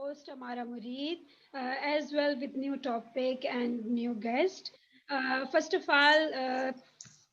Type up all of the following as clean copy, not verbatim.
host Amara Murid, as well with new topic and new guest. First of all,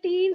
3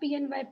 PNY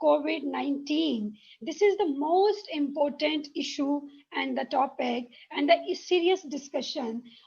COVID-19. This is the most important issue and the topic and the serious discussion.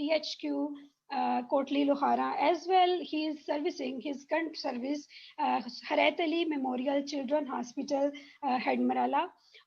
THQ Kotli Lohara. As well, he is servicing his current service Harayat Ali Memorial Children Hospital Hedmarala.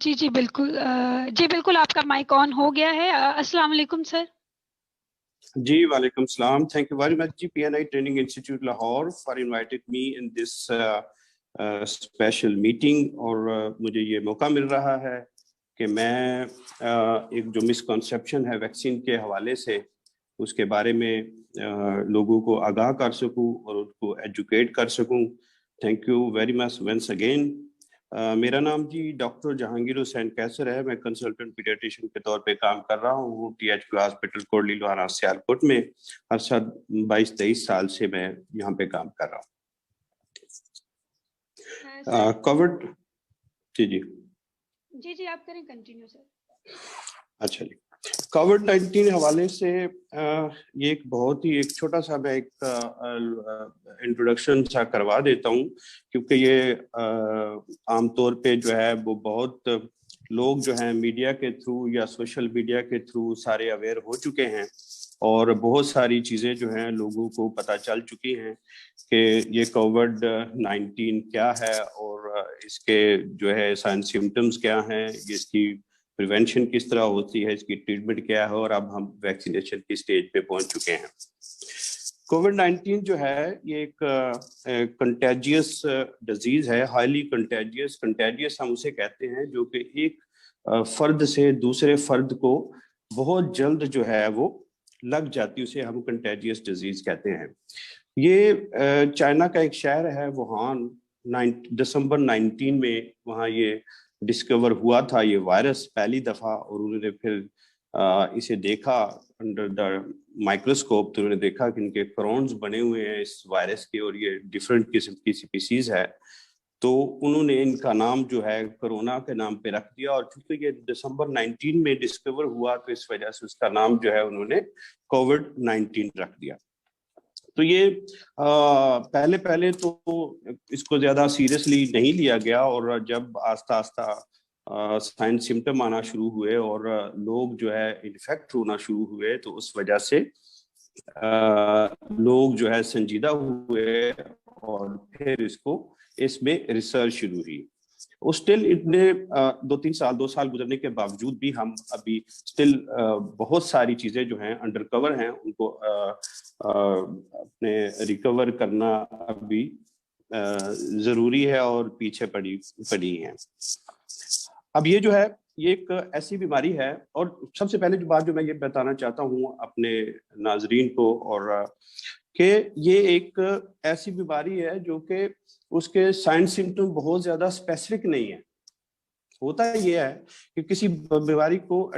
جی بالکل آپ کا mic آن ہو گیا ہے. السلام علیکم سر. جی وعلیکم السلام. تھینک یو ویری مچ جی PNI training institute Lahore for invited me in this special meeting. اور مجھے یہ موقع مل رہا ہے کہ میں ایک جو مسکنسیپشن ہے ویکسین کے حوالے سے اس کے بارے میں لوگوں کو آگاہ کر سکوں اور ان کو ایجوکیٹ کر سکوں. Thank you very much once again. میرا نام جی ڈاکٹر جہانگیر حسین کیسر ہے. میں کنسلٹنٹ پیڈیاٹریشین کے طور پہ کام کر رہا ہوں THQ ہاسپٹل کوٹلی لوہارا سیالکوٹ میں. ارشد 22-23 سال سے میں یہاں پہ کام کر رہا ہوں. کووڈ جی آپ کریں کنٹینیو سر. اچھا جی. کووڈ-19 حوالے سے یہ ایک بہت ہی ایک چھوٹا سا میں ایک انٹروڈکشن سا کروا دیتا ہوں کیونکہ یہ عام طور پہ جو ہے وہ بہت لوگ جو ہیں میڈیا کے تھرو یا سوشل میڈیا کے تھرو سارے اویئر ہو چکے ہیں اور بہت ساری چیزیں جو ہیں لوگوں کو پتہ چل چکی ہیں کہ یہ کووڈ-19 کیا ہے اور اس کے جو ہے سائن سمٹمز کیا ہیں, اس کی پریونشن کس طرح ہوتی ہے, اس کی ٹریٹمنٹ کیا ہے, اور اب ہم ویکسینیشن کی سٹیج پہ پہنچ چکے ہیں. کووڈ-19 جو ہے یہ ایک کنٹیجیس ڈیزیز ہے, ہائیلی کنٹیجیس. کنٹیجیس ہم اسے کہتے ہیں جو کہ ایک فرد سے دوسرے فرد کو بہت جلد جو ہے وہ لگ جاتی, اسے ہم کنٹیجیس ڈیزیز کہتے ہیں. یہ چائنا کا ایک شہر ہے ووہان, دسمبر 19 میں وہاں یہ ڈسکور ہوا تھا یہ وائرس پہلی دفعہ, اور انہوں نے پھر اسے دیکھا انڈر دا مائکروسکوپ, تو انہوں نے دیکھا کہ ان کے کرونز بنے ہوئے ہیں اس وائرس کے اور یہ ڈیفرنٹ قسم کی سپیسیز ہے. تو انہوں نے ان کا نام جو ہے کرونا کے نام پہ رکھ دیا, اور چونکہ یہ دسمبر 19 میں ڈسکور ہوا تو اس وجہ سے اس کا نام جو ہے انہوں نے کووڈ-19 رکھ دیا. تو یہ پہلے تو اس کو زیادہ سیریسلی نہیں لیا گیا, اور جب آہستہ آہستہ سائن سمٹم آنا شروع ہوئے اور لوگ جو ہے انفیکٹ ہونا شروع ہوئے تو اس وجہ سے لوگ جو ہے سنجیدہ ہوئے اور پھر اس میں ریسرچ شروع ہوئی. اسٹل اتنے 2 سال گزرنے کے باوجود بھی ہم ابھی اسٹل بہت ساری چیزیں جو ہیں انڈر کور ہیں, ان کو اپنے ریکور کرنا ابھی ضروری ہے اور پیچھے پڑی ہیں. اب یہ جو ہے یہ ایک ایسی بیماری ہے, اور سب سے پہلے جو بات جو میں یہ بتانا چاہتا ہوں اپنے ناظرین کو, اور کہ یہ ایک ایسی بیماری ہے جو کہ اس کے سائن سمٹم بہت زیادہ اسپیسیفک نہیں ہے. ہوتا یہ ہے کہ کسی بیماری کو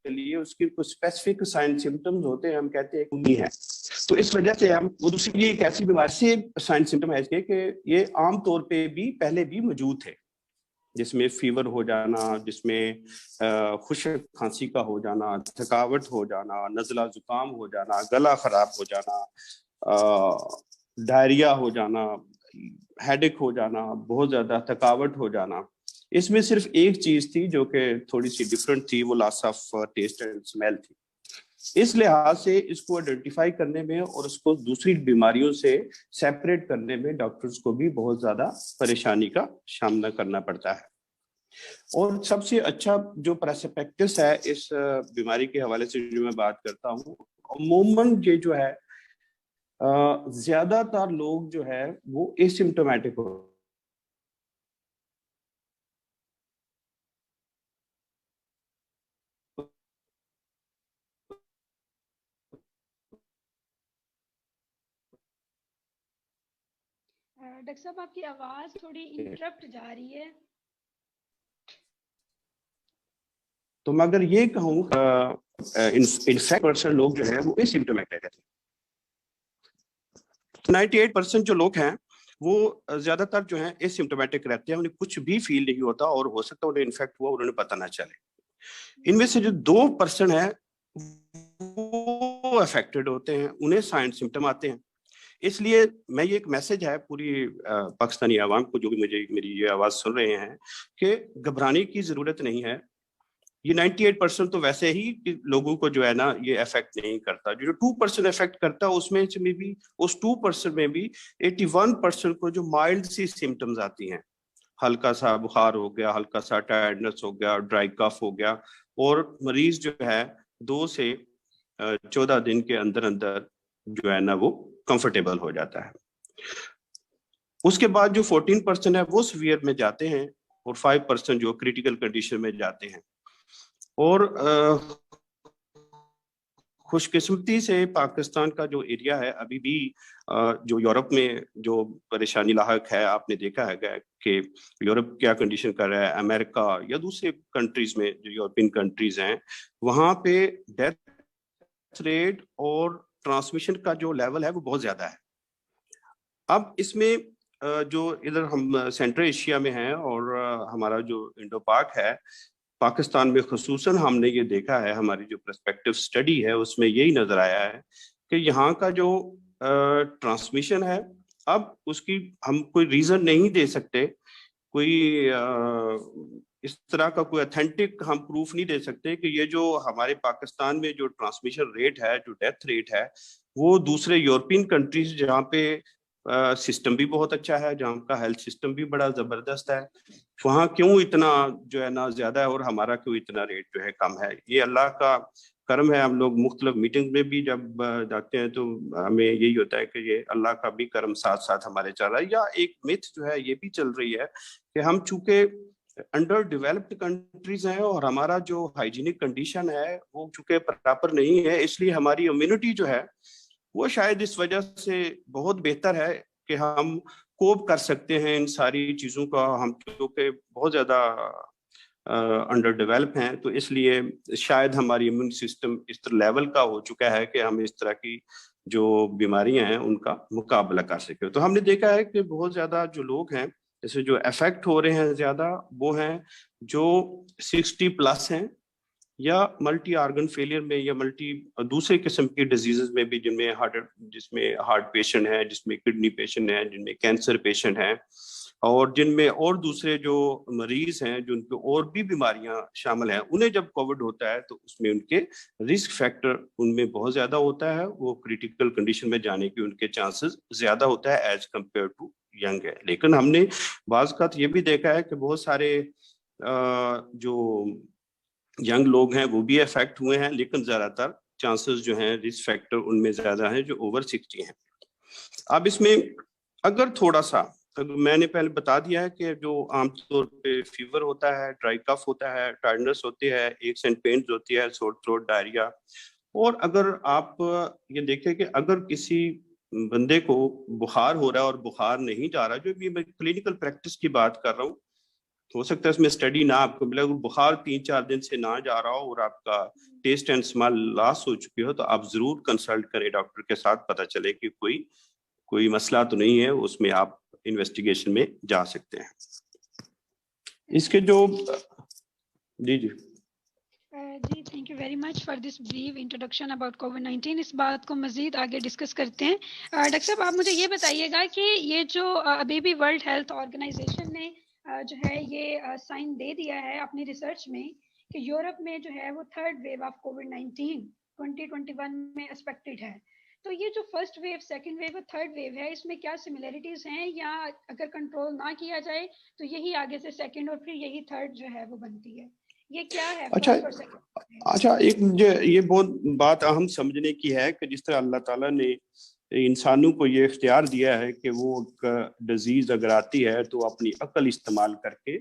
لیے اس کی کچھ اسپیسیفک سائن سمٹمز ہوتے ہیں, ہم کہتے ہیں کمی ہے. تو اس وجہ سے ہم وہ دوسری ایک ایسی بیماری سے سائن سمٹم ہے اس کے کہ یہ عام طور پہ بھی پہلے بھی موجود تھے, جس میں فیور ہو جانا, جس میں خشک کھانسی کا ہو جانا, تھکاوٹ ہو جانا, نزلہ زکام ہو جانا, گلا خراب ہو جانا, ڈائریا ہو جانا, ہیڈک ہو جانا, بہت زیادہ تھکاوٹ ہو جانا. اس میں صرف ایک چیز تھی جو کہ تھوڑی سی ڈفرینٹ تھی, وہ لاس آف ٹیسٹ اینڈ اسمیل تھی. اس لحاظ سے اس کو آئیڈینٹیفائی کرنے میں اور اس کو دوسری بیماریوں سے سیپریٹ کرنے میں ڈاکٹرز کو بھی بہت زیادہ پریشانی کا سامنا کرنا پڑتا ہے. اور سب سے اچھا جو پرسپیکٹس ہے اس بیماری کے حوالے سے جو میں بات کرتا ہوں, عموماً یہ جو ہے زیادہ تر لوگ جو ہے وہ اسمپٹومیٹک ہو. ڈاکٹر صاحب آپ کی آواز تھوڑی انٹرپٹ جا رہی ہے. تو میں اگر یہ کہوں 95% لوگ جو ہیں وہ اسمپٹومیٹک ہیں. 98% جو لوگ ہیں وہ زیادہ تر جو ہیں اسمپٹومیٹک رہتے ہیں, انہیں کچھ بھی فیل نہیں ہوتا, اور ہو سکتا ہے انہیں انفیکٹ ہوا انہوں نے پتہ نہ چلے. ان میں سے جو 2% ہیں وہ افیکٹڈ ہوتے ہیں, انہیں سائن سمٹم آتے ہیں. اس لیے میں یہ ایک میسج ہے پوری پاکستانی عوام کو جو بھی میری یہ آواز سن رہے ہیں کہ گھبرانے کی ضرورت نہیں ہے. یہ 98% تو ویسے ہی لوگوں کو جو ہے نا یہ افیکٹ نہیں کرتا. جو 2% افیکٹ کرتا ہے اس میں بھی اس 2% میں بھی 81% کو جو مائلڈ سی سمٹمز آتی ہیں, ہلکا سا بخار ہو گیا, ہلکا سا ٹائرڈنس ہو گیا, ڈرائی کف ہو گیا, اور مریض جو ہے 2 سے 14 دن کے اندر جو ہے نا وہ کمفرٹیبل ہو جاتا ہے. اس کے بعد جو 14% ہے وہ سیویئر میں جاتے ہیں, اور 5% جو کریٹیکل کنڈیشن میں جاتے ہیں. اور خوش قسمتی سے پاکستان کا جو ایریا ہے ابھی بھی جو یورپ میں جو پریشانی لاحق ہے, آپ نے دیکھا ہے کہ یورپ کیا کنڈیشن کر رہا ہے, امریکہ یا دوسرے کنٹریز میں جو یورپین کنٹریز ہیں, وہاں پہ ڈیتھ ریٹ اور ٹرانسمیشن کا جو لیول ہے وہ بہت زیادہ ہے. اب اس میں جو ادھر ہم سینٹرل ایشیا میں ہیں اور ہمارا جو انڈو پاک ہے, پاکستان میں خصوصاً ہم نے یہ دیکھا ہے, ہماری جو پرسپیکٹیو سٹڈی ہے اس میں یہی نظر آیا ہے کہ یہاں کا جو ٹرانسمیشن ہے, اب اس کی ہم کوئی ریزن نہیں دے سکتے, کوئی اس طرح کا کوئی اتھینٹک ہم پروف نہیں دے سکتے کہ یہ جو ہمارے پاکستان میں جو ٹرانسمیشن ریٹ ہے, جو ڈیتھ ریٹ ہے, وہ دوسرے یورپین کنٹریز جہاں پہ سسٹم بھی بہت اچھا ہے, جہاں کا ہیلتھ سسٹم بھی بڑا زبردست ہے, وہاں کیوں اتنا جو ہے نا زیادہ ہے اور ہمارا کیوں اتنا ریٹ جو ہے کم ہے. یہ اللہ کا کرم ہے. ہم لوگ مختلف میٹنگ میں بھی جب جاتے ہیں تو ہمیں یہی ہوتا ہے کہ یہ اللہ کا بھی کرم ساتھ ساتھ ہمارے چل رہا ہے. یا ایک میتھ جو ہے یہ بھی چل رہی ہے کہ ہم چونکہ انڈر ڈیولپڈ کنٹریز ہیں اور ہمارا جو ہائیجینک کنڈیشن ہے وہ چونکہ پراپر نہیں ہے, اس لیے ہماری امیونٹی جو ہے وہ شاید اس وجہ سے بہت بہتر ہے کہ ہم کوپ کر سکتے ہیں ان ساری چیزوں کا. ہم کیونکہ بہت زیادہ انڈر ڈیولپ ہیں, تو اس لیے شاید ہماری امیون سسٹم اس طرح لیول کا ہو چکا ہے کہ ہم اس طرح کی جو بیماریاں ہیں ان کا مقابلہ کر سکیں. تو ہم نے دیکھا ہے کہ بہت زیادہ جو لوگ ہیں جیسے جو افیکٹ ہو رہے ہیں زیادہ, وہ ہیں جو 60+ ہیں, یا ملٹی آرگن فیلئر میں, یا دوسرے قسم کی ڈیزیزز میں بھی, جس میں ہارٹ پیشنٹ ہیں, جس میں کڈنی پیشنٹ ہیں, جن میں کینسر پیشنٹ ہیں, اور جن میں اور دوسرے جو مریض ہیں جن پہ اور بھی بیماریاں شامل ہیں. انہیں جب کووڈ ہوتا ہے تو اس میں ان کے رسک فیکٹر ان میں بہت زیادہ ہوتا ہے, وہ کریٹیکل کنڈیشن میں جانے کی ان کے چانسز زیادہ ہوتا ہے ایز کمپیئر ٹو ینگ ہے. لیکن ہم نے بعض اوقات یہ بھی دیکھا ہے کہ بہت سارے جو ینگ لوگ ہیں وہ بھی افیکٹ ہوئے ہیں, لیکن زیادہ تر چانسز جو ہیں رسک فیکٹر ان میں زیادہ ہیں جو اوور 60 ہیں. اب اس میں اگر تھوڑا سا میں نے پہلے بتا دیا ہے کہ جو عام طور پہ فیور ہوتا ہے, ڈرائی کف ہوتا ہے, ٹائرڈنس ہوتی ہے, ایکس اینڈ پینز ہوتی ہے, سور تھروٹ, ڈائریا, اور اگر آپ یہ دیکھیں کہ اگر کسی بندے کو بخار ہو رہا ہے اور بخار نہیں جا رہا, جو بھی میں کلینکل پریکٹس کی بات کر رہا ہوں, ہو سکتا ہے اس میں اسٹڈی نہ آپ کو ملے, اگر بخار 3-4 دن سے نہ جا رہا ہو اور آپ کا ٹیسٹ اینڈ اسمیل لاس ہو چکی ہو, تو آپ ضرور کنسلٹ کریں ڈاکٹر کے ساتھ, پتہ چلے کہ کوئی مسئلہ تو نہیں ہے, اس میں آپ انویسٹیگیشن میں جا سکتے ہیں. اس کے جو جی thank you very much for this brief introduction about کووڈ-19. اس بات کو مزید آگے ڈسکس کرتے ہیں. ڈاکٹر صاحب آپ مجھے یہ بتائیے گا کہ یہ جو ابھی بھی ورلڈ ہیلتھ آرگنائزیشن نے جو ہے یہ سائن دے دیا ہے اپنی ریسرچ میں کہ یورپ میں جو ہے وہ 3rd ویو آف کووڈ-19 2021 میں ایکسپیکٹڈ ہے. تو یہ جو فرسٹ ویو, سیکنڈ ویو اور تھرڈ ویو ہے, اس میں کیا سملیرٹیز ہیں, یا اگر کنٹرول نہ کیا جائے تو یہی آگے سے سیکنڈ اور پھر یہی تھرڈ جو ہے وہ بنتی ہے, یہ کیا ہے؟ اچھا ایک مجھے یہ بہت بات اہم سمجھنے کی ہے کہ جس طرح اللہ تعالیٰ نے انسانوں کو یہ اختیار دیا ہے کہ وہ ڈیزیز اگر آتی ہے تو اپنی عقل استعمال کر کے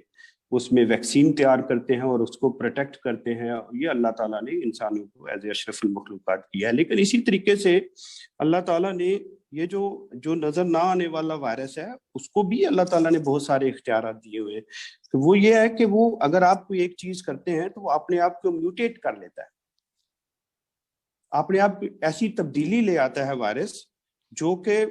اس میں ویکسین تیار کرتے ہیں اور اس کو پروٹیکٹ کرتے ہیں, یہ اللہ تعالیٰ نے انسانوں کو ایز اے اشرف المخلوقات کیا ہے. لیکن اسی طریقے سے اللہ تعالیٰ نے یہ جو نظر نہ آنے والا وائرس ہے اس کو بھی اللہ تعالیٰ نے بہت سارے اختیارات دیے ہوئے. تو وہ یہ ہے کہ وہ اگر آپ کوئی ایک چیز کرتے ہیں تو وہ اپنے آپ کو میوٹیٹ کر لیتا ہے, اپنے آپ ایسی تبدیلی لے آتا ہے وائرس جو کہ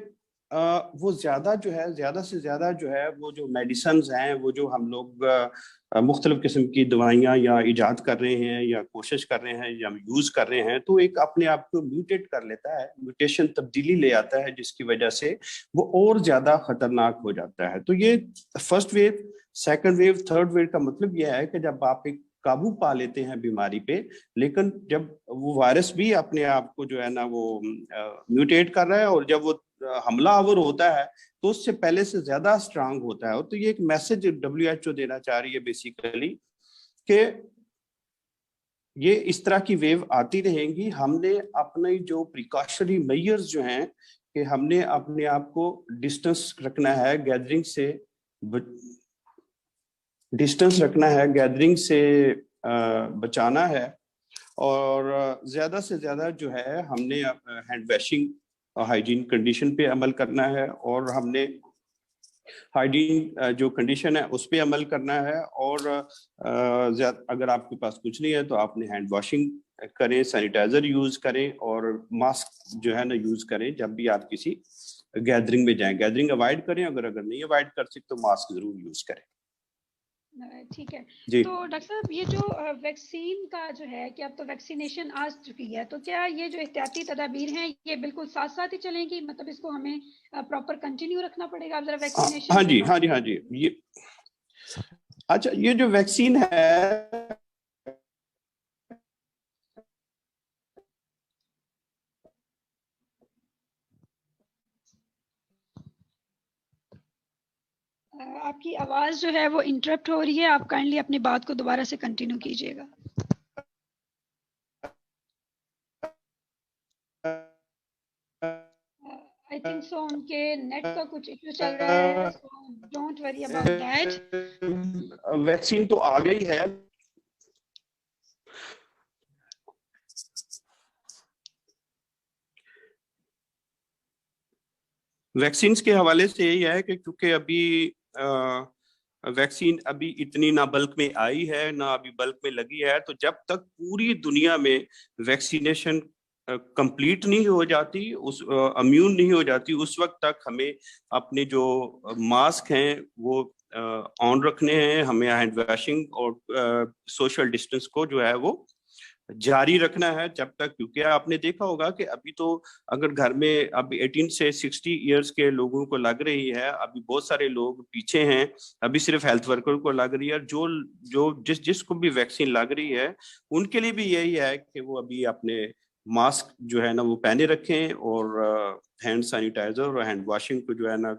وہ زیادہ جو ہے زیادہ سے زیادہ جو ہے وہ جو میڈیسنز ہیں وہ جو ہم لوگ مختلف قسم کی دوائیاں یا ایجاد کر رہے ہیں یا کوشش کر رہے ہیں یا یوز کر رہے ہیں تو ایک اپنے آپ کو میوٹیٹ کر لیتا ہے, میوٹیشن تبدیلی لے آتا ہے جس کی وجہ سے وہ اور زیادہ خطرناک ہو جاتا ہے. تو یہ first wave, second wave, third wave کا مطلب یہ ہے کہ جب آپ ایک قابو پا لیتے ہیں بیماری پہ, لیکن جب وہ وائرس بھی اپنے آپ کو جو ہے نا وہ میوٹیٹ کر رہا ہے اور جب وہ حملہ آور ہوتا ہے تو اس سے پہلے سے زیادہ اسٹرانگ ہوتا ہے. اور تو یہ ایک میسج WHO دینا چاہ رہی ہے بیسیکلی کہ یہ اس طرح کی ویو آتی رہیں گی. ہم نے اپنے جو پریکاشنری میئرز جو ہیں کہ ہم نے اپنے آپ کو ڈسٹنس رکھنا ہے گیدرنگ سے, ڈسٹنس رکھنا ہے گیدرنگ سے بچانا ہے, اور زیادہ سے زیادہ جو ہے ہم نے ہینڈ واشنگ ہائیجین کنڈیشن پہ عمل کرنا ہے, اور ہم نے ہائیجین جو کنڈیشن ہے اس پہ عمل کرنا ہے. اور اگر آپ کے پاس کچھ نہیں ہے تو آپ نے ہینڈ واشنگ کریں, سینیٹائزر یوز کریں, اور ماسک جو ہے نا یوز کریں جب بھی آپ کسی گیدرنگ میں جائیں. گیدرنگ اوائڈ کریں, اگر نہیں اوائڈ کر سکتے تو ماسک ضرور یوز کریں. ٹھیک ہے جی تو ڈاکٹر صاحب یہ جو ویکسین کا جو ہے کہ اب تو ویکسینیشن آ چکی ہے, تو کیا یہ جو احتیاطی تدابیر ہیں یہ بالکل ساتھ ساتھ ہی چلیں گی, مطلب اس کو ہمیں پراپر کنٹینیو رکھنا پڑے گا؟ اب ذرا ویکسینیشن ہاں جی, ہاں جی, ہاں جی. یہ اچھا, یہ جو ویکسین ہے آپ کی آواز جو ہے وہ انٹرپٹ ہو رہی ہے, آپ کائنڈلی اپنی بات کو دوبارہ سے کنٹینیو کیجیے گا. آئی تھنک سو ان کے نیٹ کا کچھ ایشو چل رہا ہے, so don't worry about that. Vaccine تو آ گئی ہے, ویکسینز کے حوالے سے یہی ہے کہ کیونکہ ابھی ویکسین ابھی اتنی نہ بلک میں آئی ہے نہ ابھی بلک میں لگی ہے, تو جب تک پوری دنیا میں ویکسینیشن کمپلیٹ نہیں ہو جاتی, اس امیون نہیں ہو جاتی, اس وقت تک ہمیں اپنے جو ماسک ہیں وہ آن رکھنے ہیں, ہمیں ہینڈ واشنگ اور سوشل ڈسٹینس کو جو ہے وہ جاری رکھنا ہے جب تک. کیونکہ آپ نے دیکھا ہوگا کہ ابھی تو اگر گھر میں اب 18 سے 60 ایئرس کے لوگوں کو لگ رہی ہے, ابھی بہت سارے لوگ پیچھے ہیں, ابھی صرف ہیلتھ ورکر کو لگ رہی ہے, جو جس کو بھی ویکسین لگ رہی ہے ان کے لیے بھی یہی ہے کہ وہ ابھی اپنے ماسک جو ہے نا وہ پہنے رکھیں, اور ہینڈ سینیٹائزر اور ہینڈ واشنگ کو جو ہے نا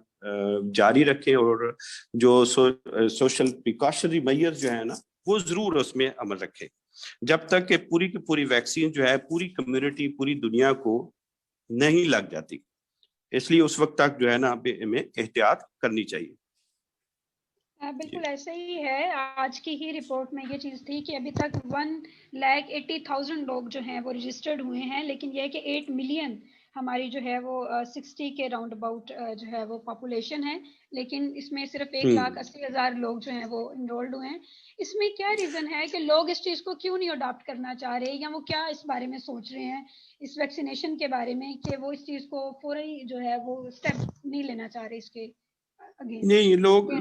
جاری رکھیں, اور جو سوشل پریکاشنری میئر جو ہے نا وہ ضرور اس میں عمل رکھیں جب تک کہ پوری کی پوری ویکسین جو ہے پوری کمیونٹی, پوری دنیا کو نہیں لگ جاتی. اس لیے اس وقت تک جو ہے نا ہمیں احتیاط کرنی چاہیے. بالکل ایسا ہی ہے. آج کی ہی رپورٹ میں یہ چیز تھی کہ ابھی تک 1,80,000 لوگ جو ہیں وہ رجسٹرڈ ہوئے ہیں, لیکن یہ کہ 8 ملین ہماری جو ہے وہ 60 کے راؤنڈ اباؤٹ جو ہے وہ پاپولیشن ہے, لیکن اس میں صرف 1,80,000 لوگ جو ہیں وہ انرولڈ ہوئے ہیں. اس میں کیا ریزن ہے کہ لوگ اس چیز کو کیوں نہیں اڈاپٹ کرنا چاہ رہے, یا وہ کیا اس بارے میں سوچ رہے ہیں اس ویکسینیشن کے بارے میں کہ وہ اس چیز کو فوری جو ہے وہ اسٹیپ نہیں لینا چاہ رہے اس کے اگینسٹ؟ نہیں, لوگ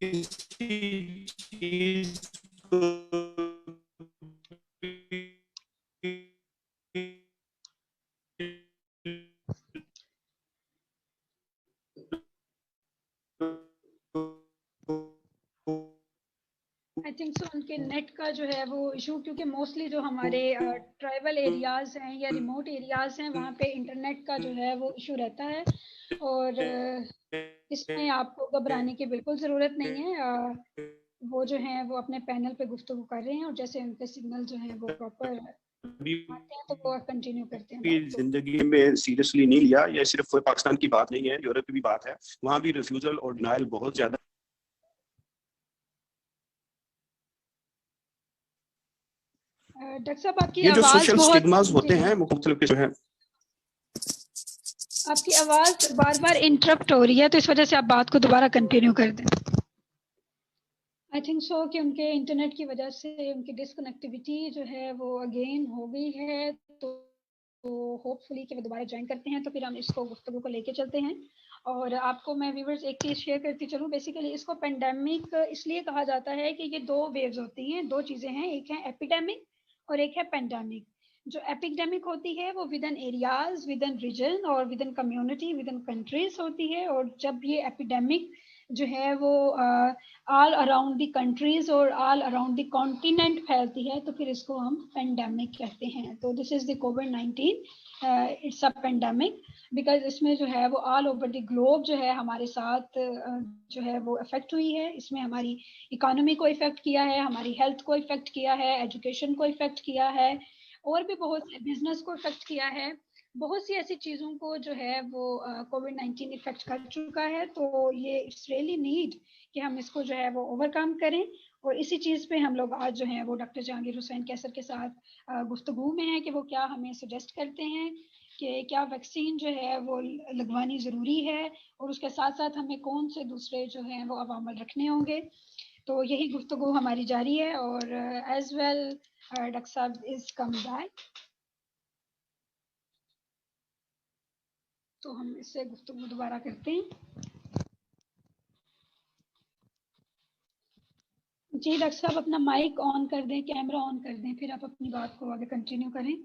کسی چیز آئی تھنک سو ان کے نیٹ کا جو ہے وہ ایشو, کیونکہ موسٹلی جو ہمارے ٹرائبل ایریاز ہیں یا ریموٹ ایریاز ہیں وہاں پہ انٹرنیٹ کا جو ہے وہ ایشو رہتا ہے, اور اس میں آپ کو گھبرانے کی بالکل ضرورت نہیں ہے. وہ جو ہیں وہ اپنے پینل پہ گفتگو کر رہے ہیں, اور جیسے ان کے سگنل جو ہیں وہ پراپر آتے ہیں تو وہ کنٹینیو کرتے ہیں بات کو. زندگی میں سیریسلی نہیں لیا. یہ صرف پاکستان کی بات نہیں ہے, یورپ کی بھی بات ہے, وہاں بھی ریفیوزل اور ڈینائل بہت زیادہ. ڈاکٹر صاحب آپ کی یہ جو آواز سوشل بہت, سٹگماز ہوتے جی ہیں مختلف قسم ہیں, آپ کی آواز بار بار انٹرپٹ ہو رہی ہے, تو اس وجہ سے آپ بات کو دوبارہ کنٹینیو کر دیں. آئی تھنک سو کہ ان کے انٹرنیٹ کی وجہ سے ان کی ڈسکنیکٹیوٹی جو ہے وہ اگین ہو گئی ہے, تو ہوپ فلی کہ وہ دوبارہ جوائن کرتے ہیں تو پھر ہم اس کو گفتگو کو لے کے چلتے ہیں. اور آپ کو میں ویورز ایک چیز شیئر کرتی چلوں. بیسیکلی اس کو پینڈیمک اس لیے کہا جاتا ہے کہ یہ 2 ویوز ہوتی ہیں, 2 چیزیں ہیں, ایک ہے ایپیڈیمک اور ایک ہے پینڈیمک. جو ایپیڈیمک ہوتی ہے وہ within areas, within region اور within community, within countries ہوتی ہے. اور جب یہ ایپیڈیمک جو ہے وہ آل اراؤنڈ دی کنٹریز اور آل اراؤنڈ دی کانٹیننٹ پھیلتی ہے تو پھر اس کو ہم پینڈیمک کہتے ہیں. تو دس از دی کووڈ-19, اٹس اے پینڈیمک بیکاز اس میں جو ہے وہ آل اوور دی گلوب جو ہے ہمارے ساتھ جو ہے وہ افیکٹ ہوئی ہے. اس میں ہماری اکانومی کو افیکٹ کیا ہے, ہماری ہیلتھ کو افیکٹ کیا ہے, ایجوکیشن کو افیکٹ کیا ہے, اور بھی بہت سے بزنس کو افیکٹ کیا ہے. بہت سی ایسی چیزوں کو جو ہے وہ کووڈ-19 افیکٹ کر چکا ہے. تو یہ اٹس ریئلی نیڈ کہ ہم اس کو جو ہے وہ اوور کم کریں. اور اسی چیز پہ ہم لوگ آج جو ہیں وہ ڈاکٹر جہانگیر حسین کیسر کے ساتھ گفتگو میں ہیں کہ وہ کیا ہمیں سجیسٹ کرتے ہیں کہ کیا ویکسین جو ہے وہ لگوانی ضروری ہے, اور اس کے ساتھ ساتھ ہمیں کون سے دوسرے جو ہیں وہ عوامل رکھنے ہوں گے. تو یہی گفتگو ہماری جاری ہے. اور ایز ویل ڈاکٹر صاحب از کم بیک, تو ہم اس سے گفتگو دوبارہ کرتے ہیں. جی ڈاکٹر صاحب اپنا مائک آن کر دیں, کیمرہ آن کر دیں, پھر آپ اپنی بات کو آگے کنٹینیو کریں.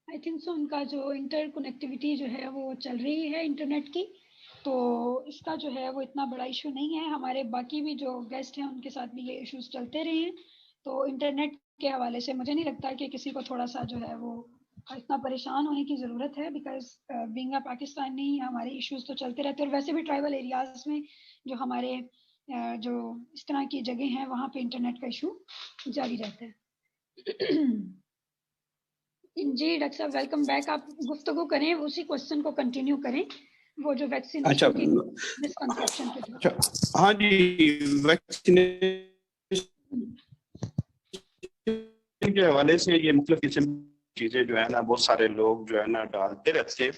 آئی تھنک سو ان کا جو انٹر کنیکٹیوٹی جو ہے وہ چل رہی ہے انٹرنیٹ کی, تو اس کا جو ہے وہ اتنا بڑا ایشو نہیں ہے. ہمارے باقی بھی جو گیسٹ ہیں ان کے ساتھ بھی یہ ایشوز چلتے رہے ہیں. تو انٹرنیٹ کے حوالے سے مجھے نہیں لگتا کہ کسی کو تھوڑا سا جو ہے وہ اتنا پریشان ہونے کی ضرورت ہے, بیکاز بینگ اے پاکستانی ہمارے ایشوز تو چلتے رہتے ہیں. اور ویسے بھی ٹرائبل ایریاز میں جو ہمارے جو اس طرح کی جگہ ہیں وہاں پہ انٹرنیٹ کا ایشو جاری رہتا ہے. جی ڈاکٹر صاحب ویلکم بیک. آپ گفتگو کریں, اسی کوشچن کو کنٹینیو کریں, وہ جو ویکسینیشن کی مسکنسیپشن کے تھے. ہاں جی, ویکسینیشن کے حوالے سے یہ مختلف قسم کی چیزیں جو ہے نا بہت سارے لوگ جو ہے نا ڈالتے رہتے ہیں.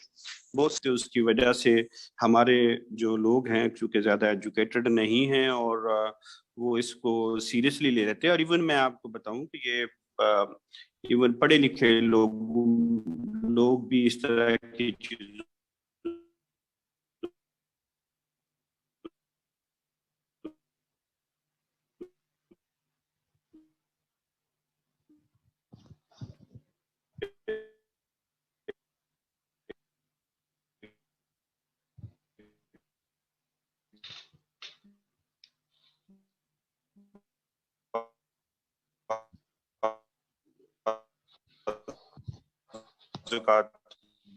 بہت سے اس کی وجہ سے ہمارے جو لوگ ہیں چونکہ زیادہ ایجوکیٹڈ نہیں ہیں اور وہ اس کو سیریسلی لے لیتے ہیں. اور ایون میں آپ کو بتاؤں کہ یہ ایون پڑھے لکھے لوگ بھی اس طرح کی چیزوں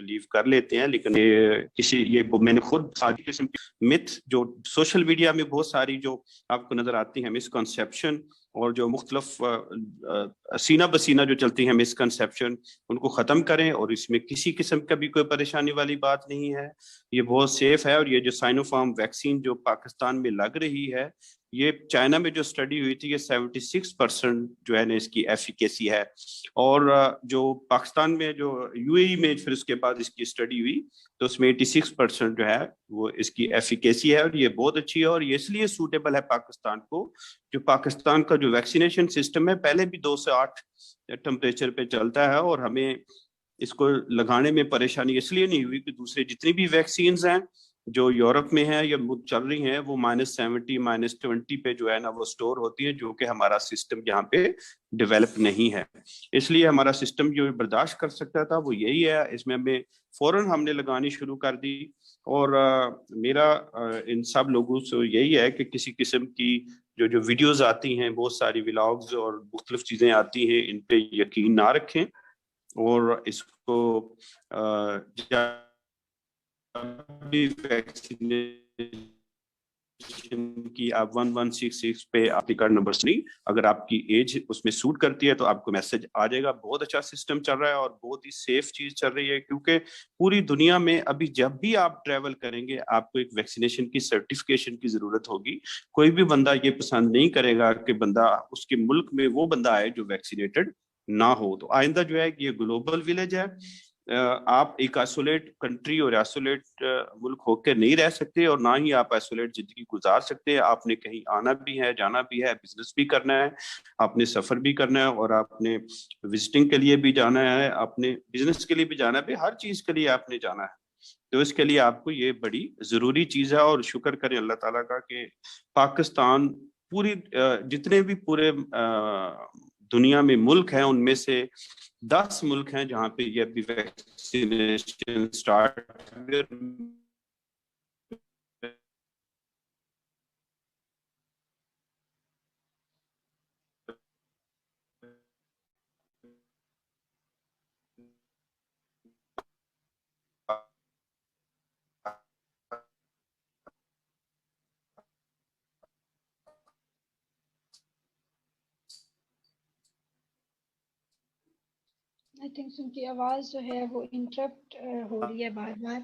بلیو کر لیتے ہیں. لیکن یہ میں نے خود ساری قسم کی متھ جو سوشل میڈیا میں بہت ساری جو آپ کو نظر آتی ہیں مسکنسیپشن اور جو مختلف سینہ بسینہ جو چلتی ہیں مسکنسیپشن, ان کو ختم کریں. اور اس میں کسی قسم کا بھی کوئی پریشانی والی بات نہیں ہے, یہ بہت سیف ہے. اور یہ جو سائنو فارم ویکسین جو پاکستان میں لگ رہی ہے, یہ چائنا میں جو اسٹڈی ہوئی تھی یہ 76% جو ہے نا اس کی ایفیکیسی ہے. اور جو پاکستان میں جو یو اے ای میں پھر اس کے بعد اس کی اسٹڈی ہوئی تو اس میں 86% جو ہے وہ اس کی ایفیکیسی ہے. اور یہ بہت اچھی ہے, اور یہ اس لیے سوٹیبل ہے پاکستان کو, جو پاکستان کا جو ویکسینیشن سسٹم ہے پہلے بھی 2 سے 8 ٹمپریچر پہ چلتا ہے. اور ہمیں اس کو لگانے میں پریشانی اس لیے نہیں ہوئی کہ دوسرے جتنی بھی ویکسینز ہیں جو یورپ میں ہیں یا چل رہی ہیں وہ -70 -20 پہ جو ہے نا وہ سٹور ہوتی ہیں, جو کہ ہمارا سسٹم یہاں پہ ڈیولپ نہیں ہے. اس لیے ہمارا سسٹم جو برداشت کر سکتا تھا وہ یہی ہے. اس میں ہمیں فوراً ہم نے لگانی شروع کر دی. اور میرا ان سب لوگوں سے یہی ہے کہ کسی قسم کی جو ویڈیوز آتی ہیں, بہت ساری ولاگز اور مختلف چیزیں آتی ہیں, ان پہ یقین نہ رکھیں. اور اس کو بھی ویکسینیشن کی آپ 1166 پہ آپ کی کارڈ نمبر سنی, اگر آپ کی ایج اس میں سوٹ کرتی ہے تو آپ کو میسج آ جائے گا. بہت اچھا سسٹم چل رہا ہے اور بہت ہی سیف چیز چل رہی ہے, کیونکہ پوری دنیا میں ابھی جب بھی آپ ٹریول کریں گے آپ کو ایک ویکسینیشن کی سرٹیفکیشن کی ضرورت ہوگی. کوئی بھی بندہ یہ پسند نہیں کرے گا کہ بندہ اس کے ملک میں وہ بندہ آئے جو ویکسینیٹڈ نہ ہو. تو آئندہ جو ہے یہ گلوبل ولیج ہے, آپ ایک آئسولیٹ کنٹری اور آئسولیٹ ملک ہو کے نہیں رہ سکتے, اور نہ ہی آپ آئسولیٹ زندگی گزار سکتے. آپ نے کہیں آنا بھی ہے, جانا بھی ہے, بزنس بھی کرنا ہے, آپ نے سفر بھی کرنا ہے, اور آپ نے وزٹنگ کے لیے بھی جانا ہے, آپ نے بزنس کے لیے بھی جانا ہے, ہر چیز کے لیے آپ نے جانا ہے. تو اس کے لیے آپ کو یہ بڑی ضروری چیز ہے. اور شکر کریں اللہ تعالیٰ کا کہ پاکستان پوری جتنے بھی پورے دنیا میں ملک ہیں ان میں سے 10 ملک ہیں جہاں پہ یہ ابھی ویکسینیشن سٹارٹ. I think ان کی آواز جو ہے وہ انٹرپٹ ہو رہی ہے بار بار.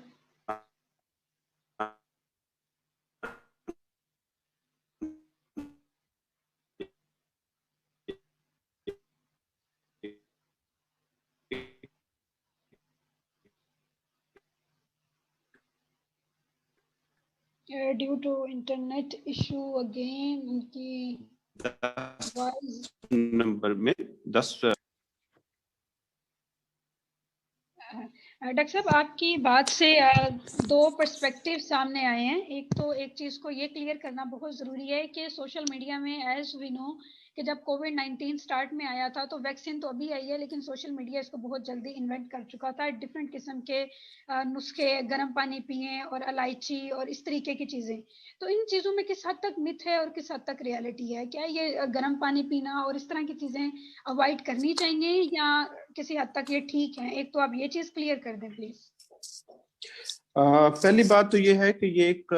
Due to internet issue again ان کی وائس نمبر میں 10. ڈاکٹر صاحب آپ کی بات سے دو پرسپیکٹیو سامنے آئے ہیں. ایک تو ایک چیز کو یہ کلیئر کرنا بہت ضروری ہے کہ سوشل میڈیا میں ایز وی نو کہ جب کووڈ-19 سٹارٹ میں آیا تھا تو ویکسین تو ابھی آئی ہے, لیکن سوشل میڈیا اس کو بہت جلدی انوینٹ کر چکا تھا. ڈفرینٹ قسم کے نسخے, گرم پانی پئیں اور الائچی اور اس طریقے کی چیزیں. تو ان چیزوں میں کس حد تک متھ ہے اور کس حد تک ریالٹی ہے؟ کیا یہ گرم پانی پینا اور اس طرح کی چیزیں اوائڈ کرنی چاہیے یا کسی حد تک یہ ٹھیک ہیں؟ ایک تو آپ یہ چیز کلیئر کر دیں پلیز. پہلی بات تو یہ ہے کہ یہ ایک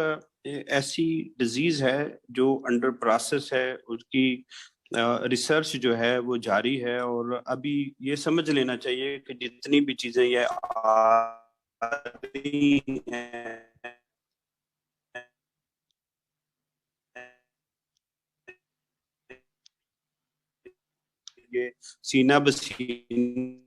ایسی ڈیزیز ہے جو انڈر پروسیس ہے, اس کی ریسرچ جو ہے وہ جاری ہے. اور ابھی یہ سمجھ لینا چاہیے کہ جتنی بھی چیزیں یہ یہ سینہ بسین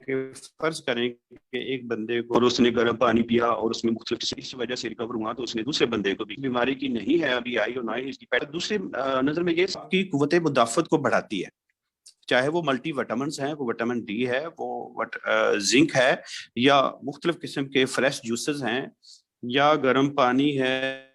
کہ فرض کریں کہ ایک بندے کو اور اس نے گرم پانی پیا اور اس میں مختلف قسم کی وجہ سے ریکور ہوا, تو اس نے دوسرے بندے کو بھی بیماری کی نہیں ہے ابھی آئی اور نہ ہی اس کی دوسرے نظر میں یہ کی قوت مدافعت کو بڑھاتی ہے. چاہے وہ ملٹی وٹامنس ہیں, وہ وٹامن ڈی ہے, وہ زنک ہے, یا مختلف قسم کے فریش جوسز ہیں, یا گرم پانی ہے.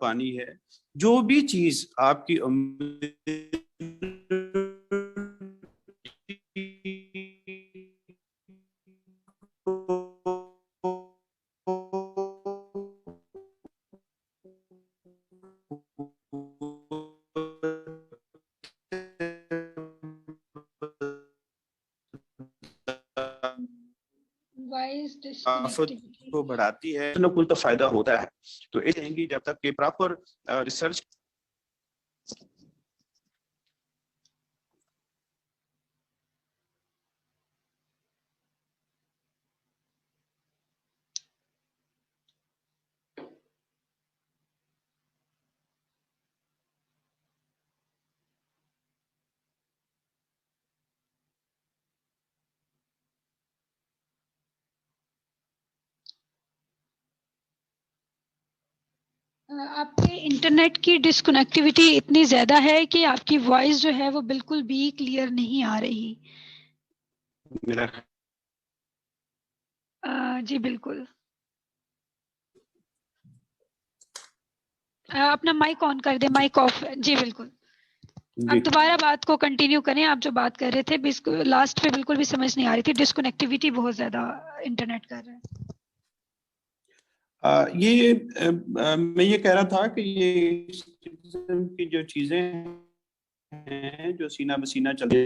پانی ہے, جو بھی چیز آپ کی کو بڑھاتی ہے, نہ کوئی تو فائدہ ہوتا ہے. تو یہ کہیں گی جب تک کہ پراپر ریسرچ آپ کے انٹرنیٹ کی ڈسکنیکٹیوٹی اتنی زیادہ ہے کہ آپ کی وائس جو ہے وہ بالکل بھی کلیئر نہیں آ رہی. جی بالکل, اپنا مائک آن کر دیں, مائک آف. جی بالکل, آپ دوبارہ بات کو کنٹینیو کریں. آپ جو بات کر رہے تھے لاسٹ پہ بالکل بھی سمجھ نہیں آ رہی تھی, ڈسکنیکٹیوٹی بہت زیادہ انٹرنیٹ کر رہے ہیں. یہ میں یہ کہہ رہا تھا کہ یہ اس قسم کی جو چیزیں ہیں جو سینہ بسینہ چلے،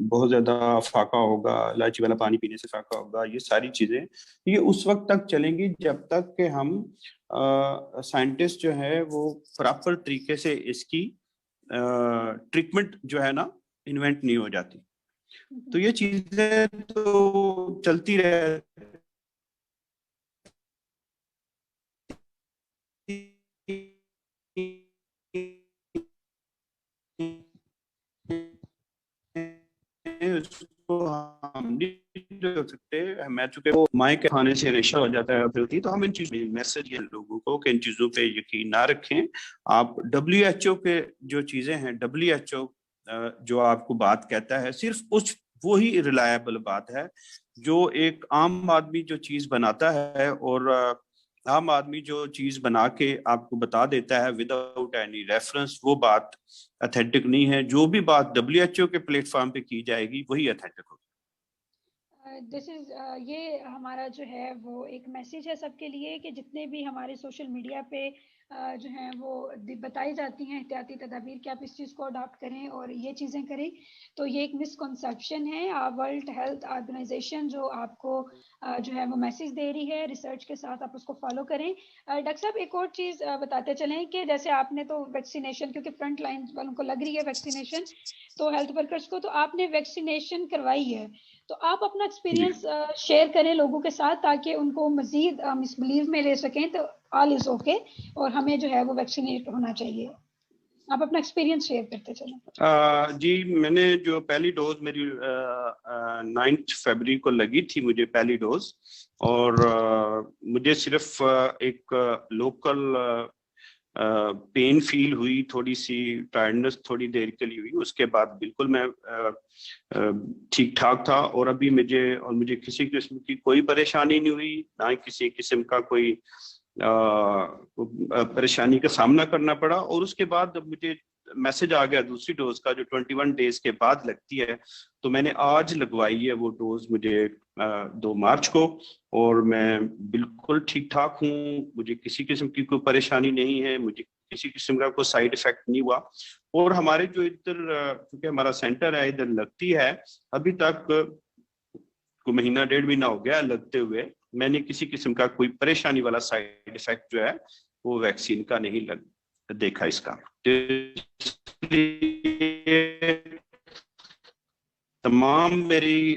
بہت زیادہ فاقہ ہوگا، الائچی والا پانی پینے سے فاقہ ہوگا، یہ ساری چیزیں یہ اس وقت تک چلیں گی جب تک کہ ہم سائنٹسٹ جو ہے وہ پراپر طریقے سے اس کی ٹریٹمنٹ جو ہے نا انوینٹ نہیں ہو جاتی. تو یہ چیزیں تو چلتی رہتی اس کو ہم نہیں رکھ سکتے. میں چونکہ وہ مائع کے کھانے سے ریشہ ہو جاتا ہے تو ہم ان چیزوں میسج ہے لوگوں کو کہ ان چیزوں پہ یقین نہ رکھیں. آپ WHO کے جو چیزیں ہیں، WHO جو آپ کو بات کہتا ہے صرف اس وہی ریلائبل بات ہے. جو ایک عام آدمی جو چیز بناتا ہے اور عام آدمی جو چیز بنا کے آپ کو بتا دیتا ہے وداؤٹ اینی ریفرنس، وہ بات اتھینٹک نہیں ہے. جو بھی بات WHO کے پلیٹ فارم پہ کی جائے گی وہی اتھینٹک ہوگی. یہ ہمارا جو ہے وہ ایک میسیج ہے سب کے لیے کہ جتنے بھی ہمارے سوشل میڈیا پہ جو ہیں وہ بتائی جاتی ہیں احتیاطی تدابیر کہ آپ اس چیز کو اڈاپٹ کریں اور یہ چیزیں کریں، تو یہ ایک مسکنسیپشن ہے. ورلڈ ہیلتھ آرگنائزیشن جو آپ کو جو ہے وہ میسیج دے رہی ہے، ریسرچ کے ساتھ آپ اس کو فالو کریں. ڈاکٹر صاحب ایک اور چیز بتاتے چلیں کہ جیسے آپ نے تو ویکسینیشن، کیونکہ فرنٹ لائن والوں کو لگ رہی ہے ویکسینیشن، تو ہیلتھ ورکرز کو تو آپ نے ویکسینیشن کروائی ہے، تو آپ اپنا ایکسپیرینس شیئر کریں لوگوں کے ساتھ تاکہ ان کو مزید مس بلیو میں لے سکیں. تو آل از اوکے اور ہمیں جو ہے وہ ویکسینیٹ ہونا چاہیے. آپ اپنا ایکسپیرینس شیئر کرتے چلیں. جی میں نے جو پہلی ڈوز میری 9 فروری کو لگی تھی مجھے پہلی ڈوز، اور مجھے صرف ایک لوکل پین فیل ہوئی، تھوڑی سی ٹائرڈنس تھوڑی دیر کے لیے ہوئی. اس کے بعد بالکل میں ٹھیک ٹھاک تھا، اور ابھی مجھے کسی قسم کی کوئی پریشانی نہیں ہوئی، نہ کسی قسم کا کوئی پریشانی کا سامنا کرنا پڑا. اور اس کے بعد مجھے میسج آ گیا دوسری ڈوز کا جو 21 ڈیز کے بعد لگتی ہے، تو میں نے آج لگوائی ہے وہ ڈوز مجھے 2 مارچ کو، اور میں بالکل ٹھیک ٹھاک ہوں. مجھے کسی قسم کی کوئی پریشانی نہیں ہے، مجھے کسی قسم کا کوئی سائیڈ افیکٹ نہیں ہوا. اور ہمارے جو ادھر کیونکہ ہمارا سینٹر ہے ادھر لگتی ہے، ابھی تک کوئی مہینہ 1.5 مہینہ ہو گیا لگتے ہوئے، میں نے کسی قسم کا کوئی پریشانی والا سائیڈ افیکٹ جو ہے وہ ویکسین کا نہیں دیکھا اس کا. تمام میری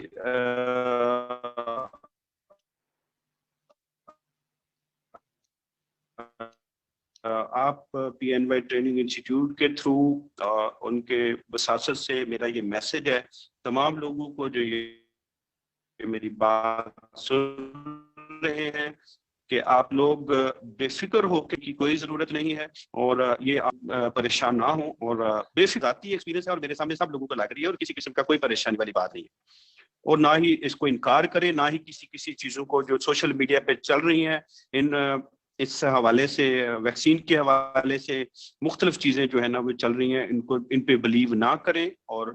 آپ PNY ٹریننگ انسٹیٹیوٹ کے تھرو ان کے وساست سے میرا یہ میسج ہے تمام لوگوں کو جو یہ میری بات سن رہے ہیں کہ آپ لوگ بے فکر ہو کے کی کوئی ضرورت نہیں ہے، اور یہ آپ پریشان نہ ہوں، اور بے فکر ذاتی ایکسپیرینس ہے اور میرے سامنے سب لوگوں کو لگ رہی ہے، اور کسی قسم کا کوئی پریشانی والی بات نہیں ہے. اور نہ ہی اس کو انکار کرے، نہ ہی کسی چیزوں کو جو سوشل میڈیا پہ چل رہی ہیں اس حوالے سے، ویکسین کے حوالے سے مختلف چیزیں جو ہے نا وہ چل رہی ہیں، ان پہ بلیو نہ کریں. اور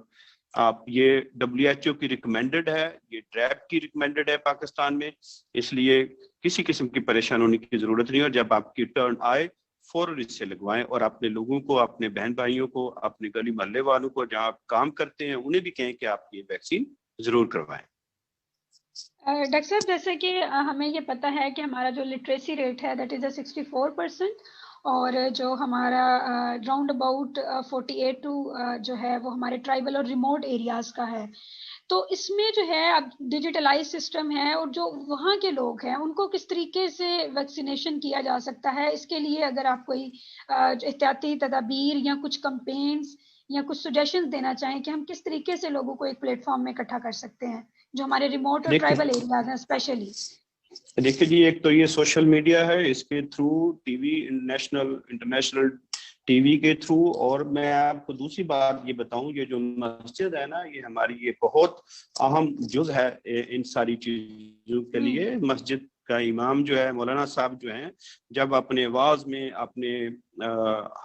آپ یہ WHO کی ریکمینڈڈ ہے، یہ ڈریپ کی ریکمینڈڈ ہے پاکستان میں، اس لیے کسی قسم کی پریشان ہونے کی ضرورت نہیں. اور جب آپ کی ٹرن آئے فوراً اس سے لگوائیں، اور اپنے لوگوں کو، اپنے بہن بھائیوں کو، اپنے گلی محلے والوں کو جہاں آپ کام کرتے ہیں انہیں بھی کہیں کہ آپ یہ ویکسین ضرور کروائیں. ڈاکٹر صاحب جیسے کہ ہمیں یہ پتہ ہے کہ ہمارا جو لٹریسی ریٹ ہے دیٹ از 64%، اور جو ہمارا راؤنڈ اباؤٹ 48 جو ہے وہ ہمارے ٹرائبل اور ریموٹ ایریاز کا ہے. تو اس میں جو ہے اب ڈیجیٹلائز سسٹم ہے، اور جو وہاں کے لوگ ہیں ان کو کس طریقے سے ویکسینیشن کیا جا سکتا ہے؟ اس کے لیے اگر آپ کوئی احتیاطی تدابیر یا کچھ کمپینز یا کچھ سجیشنز دینا چاہیں کہ ہم کس طریقے سے لوگوں کو ایک پلیٹ فارم میں اکٹھا کر سکتے ہیں جو ہمارے ریموٹ اور ٹرائبل ایریاز ہیں اسپیشلی. دیکھیے جی، ایک تو یہ سوشل میڈیا ہے، اس کے through T V international T V کے تھرو. اور میں آپ کو دوسری بات یہ بتاؤں، یہ جو مسجد ہے نا یہ ہماری یہ بہت اہم جز ہے ان ساری چیزوں کے لیے. مسجد کا امام جو ہے مولانا صاحب جو ہیں، جب اپنے واعظ میں اپنے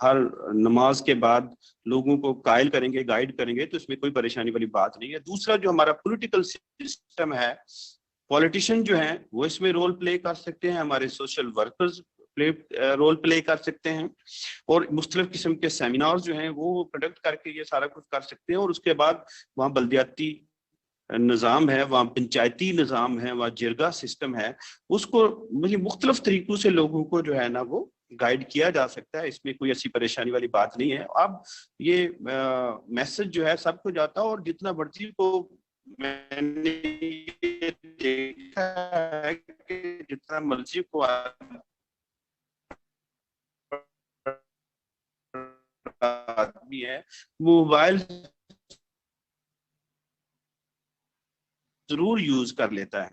ہر نماز کے بعد لوگوں کو قائل کریں گے، گائیڈ کریں گے، تو اس میں کوئی پریشانی والی بات نہیں ہے. دوسرا جو ہمارا پولیٹیکل سسٹم ہے، پولیٹیشین جو ہیں وہ اس میں رول پلے کر سکتے ہیں، ہمارے سوشل ورکرز رول پلے کر سکتے ہیں, اور مختلف قسم کے سیمینار جو ہیں وہ کنڈکٹ کر کے یہ سارا کچھ کر سکتے ہیں. اور اس کے بعد وہاں بلدیاتی نظام ہے, وہاں پنچایتی نظام ہے, وہاں جرگا سسٹم ہے, اس کو مختلف طریقوں سے لوگوں کو جو ہے نا وہ گائیڈ کیا جا سکتا ہے. اس میں کوئی ایسی پریشانی والی بات نہیں ہے. اب یہ میسج جو ہے سب کو جاتا ہے, اور جتنا مرضی کو میں نے دیکھا ہے کہ جتنا مرضی کو آدمی ہے موبائل ضرور یوز کر لیتا ہے.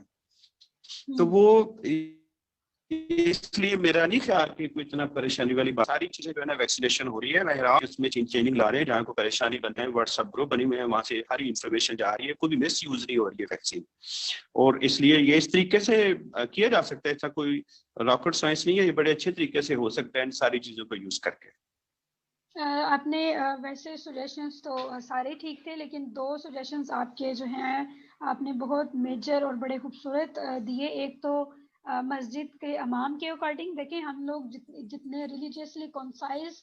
تو وہ اس لیے میرا نہیں خیال کہ کوئی اتنا پریشانی والی بات. ساری چیزیں جو ہے نا ویکسینیشن ہو رہی ہے, بہرحال اس میں چینجنگ لا رہے ہیں, جہاں کو پریشانی بنتے ہیں واٹس ایپ گروپ بنی ہوئے ہیں, وہاں سے ساری انفارمیشن جا رہی ہے, کوئی بھی مس یوز نہیں ہو رہی ہے ویکسین. اور اس لیے یہ اس طریقے سے کیا جا سکتا ہے, ایسا کوئی راکٹ سائنس نہیں ہے, یہ بڑے اچھے طریقے سے ہو سکتا ہے ان ساری چیزوں کو یوز کر کے. آپ نے ویسے سجیشنز تو سارے ٹھیک تھے, لیکن 2 سجیشنز آپ کے جو ہیں آپ نے بہت میجر اور بڑے خوبصورت دیے. ایک تو مسجد کے امام کے اکارڈنگ دیکھیں, ہم لوگ جتنے ریلیجیسلی کنسائز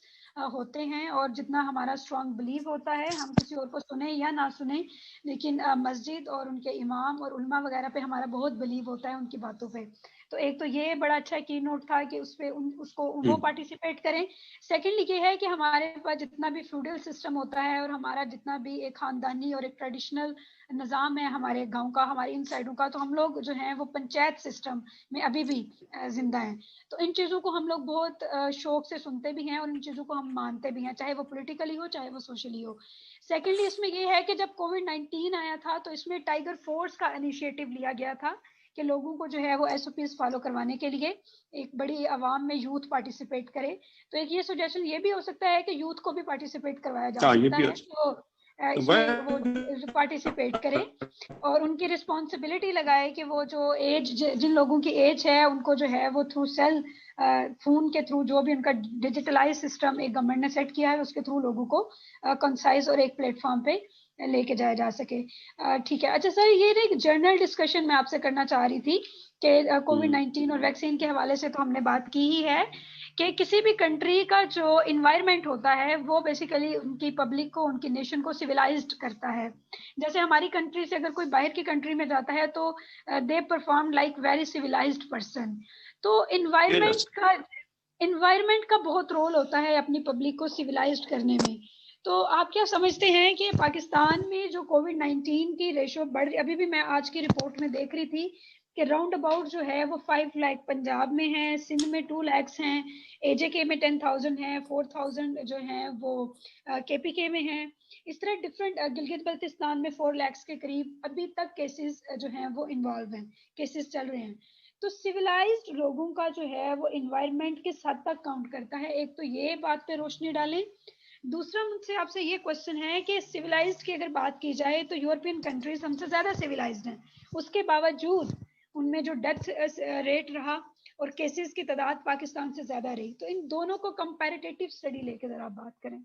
ہوتے ہیں اور جتنا ہمارا اسٹرانگ بلیو ہوتا ہے, ہم کسی اور کو سنیں یا نہ سنیں, لیکن مسجد اور ان کے امام اور علماء وغیرہ پہ ہمارا بہت بلیو ہوتا ہے, ان کی باتوں پہ. تو ایک تو یہ بڑا اچھا کی نوٹ تھا کہ اس پہ اس کو وہ پارٹیسپیٹ کریں. سیکنڈلی یہ ہے کہ ہمارے پاس جتنا بھی فیوڈل سسٹم ہوتا ہے اور ہمارا جتنا بھی ایک خاندانی اور ایک ٹریڈیشنل نظام ہے ہمارے گاؤں کا, ہمارے ان سائڈوں کا, تو ہم لوگ جو ہیں وہ پنچایت سسٹم میں ابھی بھی زندہ ہیں. تو ان چیزوں کو ہم لوگ بہت شوق سے سنتے بھی ہیں اور ان چیزوں کو ہم مانتے بھی ہیں, چاہے وہ پولیٹیکلی ہو چاہے وہ سوشلی ہو. سیکنڈلی اس میں یہ ہے کہ جب کووڈ-19 آیا تھا تو اس میں ٹائیگر فورس کا انیشیٹو لیا گیا تھا کہ لوگوں کو جو ہے وہ SOPs فالو کروانے کے لیے ایک بڑی عوام میں یوتھ پارٹیسپیٹ کرے. تو ایک یہ سجیشن یہ بھی ہو سکتا ہے کہ یوتھ کو بھی پارٹیسپیٹ کروایا جا سکتا ہے, تو اس میں وہ پارٹیسپیٹ کرے اور ان کی رسپانسبلٹی لگائے کہ وہ جو ایج, جن لوگوں کی ایج ہے ان کو جو ہے وہ تھرو سیل فون کے تھرو, جو بھی ان کا ڈیجیٹلائز سسٹم ایک گورنمنٹ نے سیٹ کیا ہے, اس کے تھرو لوگوں کو کنسائز اور ایک پلیٹ فارم پہ لے کے جایا جا سکے. ٹھیک ہے. اچھا سر, یہ ایک جنرل ڈسکشن میں آپ سے کرنا چاہ رہی تھی کہ کووڈ-19 اور ویکسین کے حوالے سے تو ہم نے بات کی ہی ہے کہ کسی بھی کنٹری کا جو انوائرمنٹ ہوتا ہے وہ بیسیکلی ان کی پبلک کو, ان کی نیشن کو سویلائزڈ کرتا ہے. جیسے ہماری کنٹری سے اگر کوئی باہر کی کنٹری میں جاتا ہے تو they perform like very civilised person. تو انوائرمنٹ کا بہت رول ہوتا ہے اپنی پبلک کو سویلائزڈ کرنے میں. تو آپ کیا سمجھتے ہیں کہ پاکستان میں جو کووڈ-19 کی ریشو بڑھ رہی, ابھی بھی میں آج کی رپورٹ میں دیکھ رہی تھی کہ راؤنڈ اباؤٹ جو ہے وہ 5 لاکھ پنجاب میں ہیں, سندھ میں 2 lakhs ہیں, AJK میں 10,000 ہیں, 4,000 جو ہیں وہ KPK میں ہیں. اس طرح ڈفرینٹ, گلگت بلتستان میں 4 lakhs کے قریب ابھی تک کیسز جو ہیں وہ انوالو ہیں, کیسز چل رہے ہیں. تو سویلائزڈ لوگوں کا جو ہے وہ انوائرمنٹ کس حد تک کاؤنٹ کرتا ہے, ایک تو یہ بات پہ روشنی ڈالیں. دوسرا مجھ سے آپ سے یہ کوشچن ہے کہ سویلائزڈ کی اگر بات کی جائے تو یورپین کنٹریز ہم سے زیادہ سویلائزڈ ہیں, اس کے باوجود ان میں جو ڈیتھ ریٹ رہا اور کیسز کی تعداد پاکستان سے زیادہ رہی. تو ان دونوں کو کمپیریٹیو اسٹڈی لے کے ذرا بات کریں.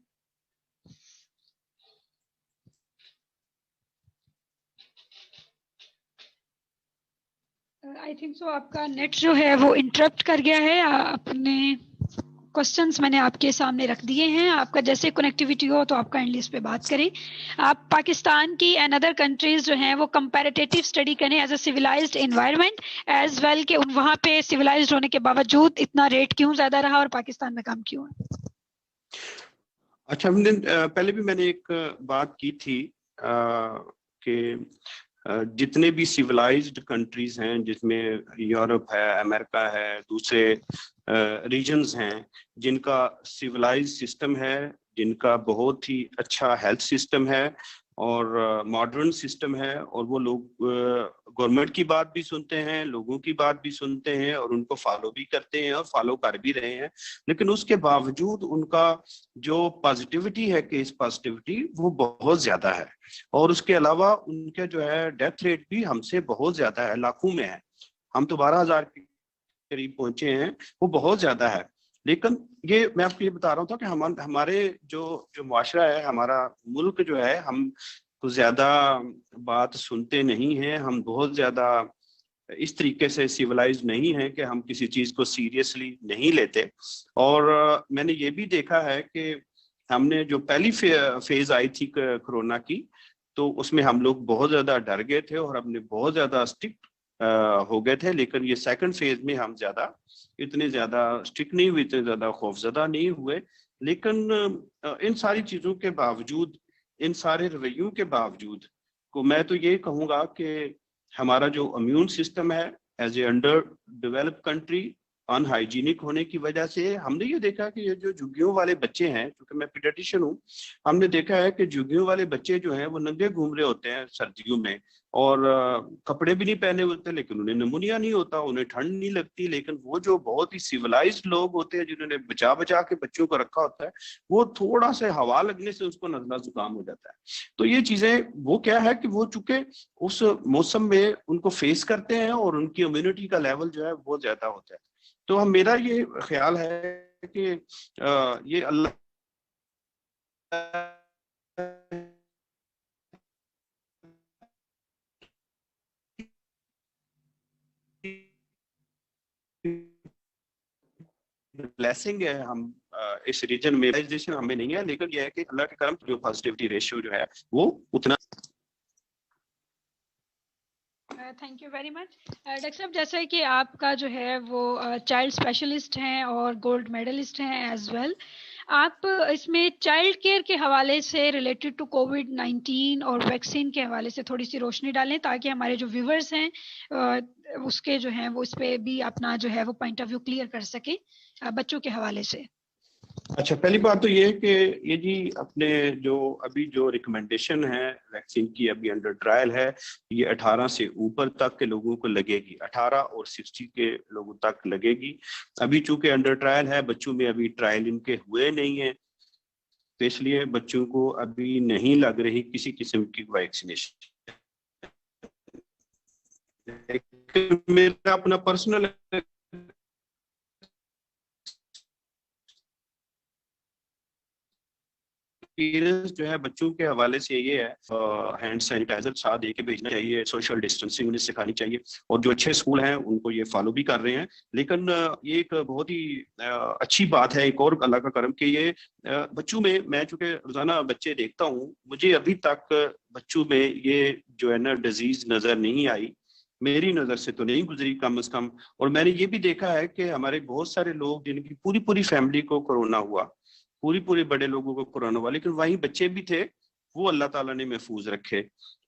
آئی تھنک سو آپ کا نیٹ جو ہے وہ انٹرپٹ کر گیا ہے. اپنے کوشچنس میں نے آپ کے سامنے رکھ دیے ہیں, آپ کا جیسے کنیکٹیویٹی ہو تو آپ کائنڈلی اس پہ بات کریں. آپ پاکستان کی اینڈ ادر کنٹریز جو ہیں وہ کمپیریٹیو اسٹڈی کریں as a civilised environment as well کہ وہاں پہ سویلائزڈ ہونے کے باوجود اتنا ریٹ کیوں زیادہ رہا اور پاکستان میں کم کیوں ہے. اچھا, ہم نے پہلے بھی میں نے ایک بات کی تھی کہ جتنے بھی سیولائزڈ کنٹریز ہیں جس میں یورپ ہے, امریکہ ہے, دوسرے ریجنز ہیں جن کا سیولائز سسٹم ہے, جن کا بہت ہی اچھا ہیلتھ سسٹم ہے اور ماڈرن سسٹم ہے, اور وہ لوگ گورنمنٹ کی بات بھی سنتے ہیں, لوگوں کی بات بھی سنتے ہیں اور ان کو فالو بھی کرتے ہیں اور فالو کر بھی رہے ہیں. لیکن اس کے باوجود ان کا جو پازیٹیوٹی ہے, کیس پازیٹیوٹی, وہ بہت زیادہ ہے. اور اس کے علاوہ ان کے جو ہے ڈیتھ ریٹ بھی ہم سے بہت زیادہ ہے, لاکھوں میں ہے. ہم تو 12,000 کے قریب پہنچے ہیں, وہ بہت زیادہ ہے. لیکن یہ میں آپ کو یہ بتا رہا ہوں کہ ہمارے جو معاشرہ ہے, ہمارا ملک جو ہے, ہم کو زیادہ بات سنتے نہیں ہیں, ہم بہت زیادہ اس طریقے سے سیولائز نہیں ہیں کہ ہم کسی چیز کو سیریسلی نہیں لیتے. اور میں نے یہ بھی دیکھا ہے کہ ہم نے جو پہلی فیز آئی تھی کورونا کی تو اس میں ہم لوگ بہت زیادہ ڈر گئے تھے اور ہم نے بہت زیادہ اسٹرکٹ ہو گئے تھے, لیکن یہ سیکنڈ فیز میں ہم اتنے زیادہ اسٹرکٹ نہیں ہوئے, اتنے زیادہ خوفزدہ نہیں ہوئے. لیکن ان ساری چیزوں کے باوجود, ان سارے رویوں کے باوجود کو میں تو یہ کہوں گا کہ ہمارا جو امیون سسٹم ہے as a under develop country in hygienic ہونے کی وجہ سے ہم نے یہ دیکھا کہ یہ جو جھگیوں والے بچے ہیں, کیونکہ میں پیڈیٹیشین ہوں, ہم نے دیکھا ہے کہ جھگیوں والے بچے جو ہیں وہ ننگے گھوم رہے ہوتے ہیں سردیوں میں, اور کپڑے بھی نہیں پہنے ہوتے, لیکن انہیں نمونیا نہیں ہوتا, انہیں ٹھنڈ نہیں لگتی. لیکن وہ جو بہت ہی سیولائزڈ لوگ ہوتے ہیں جنہوں نے بچا کے بچوں کو رکھا ہوتا ہے, وہ تھوڑا سا ہوا لگنے سے اس کو نزلہ زکام ہو جاتا ہے. تو یہ چیزیں وہ کیا ہے کہ وہ چونکہ اس موسم میں ان کو فیس کرتے ہیں اور ان کی امیونٹی کا لیول جو ہے بہت زیادہ ہوتا ہے. تو میرا یہ خیال ہے کہ یہ اللہ بلیسنگ ہے. ہم اس ریجن میں ہمیں نہیں ہے, لیکن یہ ہے کہ اللہ کے کرم جو پازیٹیوٹی ریشیو جو ہے وہ اتنا. Thank you very much. Doctor صاحب, جیسے کہ آپ کا جو ہے وہ چائلڈ اسپیشلسٹ ہیں اور گولڈ میڈلسٹ ہیں ایز ویل, آپ اس میں چائلڈ کیئر کے حوالے سے ریلیٹڈ ٹو کووڈ-19 اور ویکسین کے حوالے سے تھوڑی سی روشنی ڈالیں تاکہ ہمارے جو ویورز ہیں اس کے جو ہیں وہ اس پہ بھی اپنا جو ہے وہ پوائنٹ آف ویو کلیئر کر سکیں بچوں کے حوالے سے. اچھا, پہلی بات تو یہ کہ یہ جی اپنے جو ابھی جو ریکمنڈیشن ہے ویکسین کی ابھی انڈر ٹرائل ہے, یہ 18 سے اوپر تک کے لوگوں کو لگے گی, 18 اور 60 کے لوگوں تک لگے گی. ابھی چونکہ انڈر ٹرائل ہے, بچوں میں ابھی ٹرائل ان کے ہوئے نہیں ہیں, تو اس لیے بچوں کو ابھی نہیں لگ رہی کسی قسم کی ویکسینیشن. میرا اپنا پرسنل ایکسپیرینس جو ہے بچوں کے حوالے سے یہ ہے, ہینڈ سینیٹائزر ساتھ دے کے بھیجنا چاہیے, سوشل ڈسٹینسنگ انہیں سکھانی چاہیے, اور جو اچھے اسکول ہیں ان کو یہ فالو بھی کر رہے ہیں. لیکن یہ ایک بہت ہی اچھی بات ہے, ایک اور اللہ کا کرم کہ یہ بچوں میں چونکہ روزانہ بچے دیکھتا ہوں, مجھے ابھی تک بچوں میں یہ جو ہے نا ڈیزیز نظر نہیں آئی, میری نظر سے تو نہیں گزری کم از کم. اور میں نے یہ بھی دیکھا ہے کہ ہمارے بہت سارے لوگ جن کی پوری فیملی کو کورونا ہوا, پوری بڑے لوگوں کو کورونا ہوا, لیکن وہیں بچے بھی تھے, وہ اللہ تعالیٰ نے محفوظ رکھے.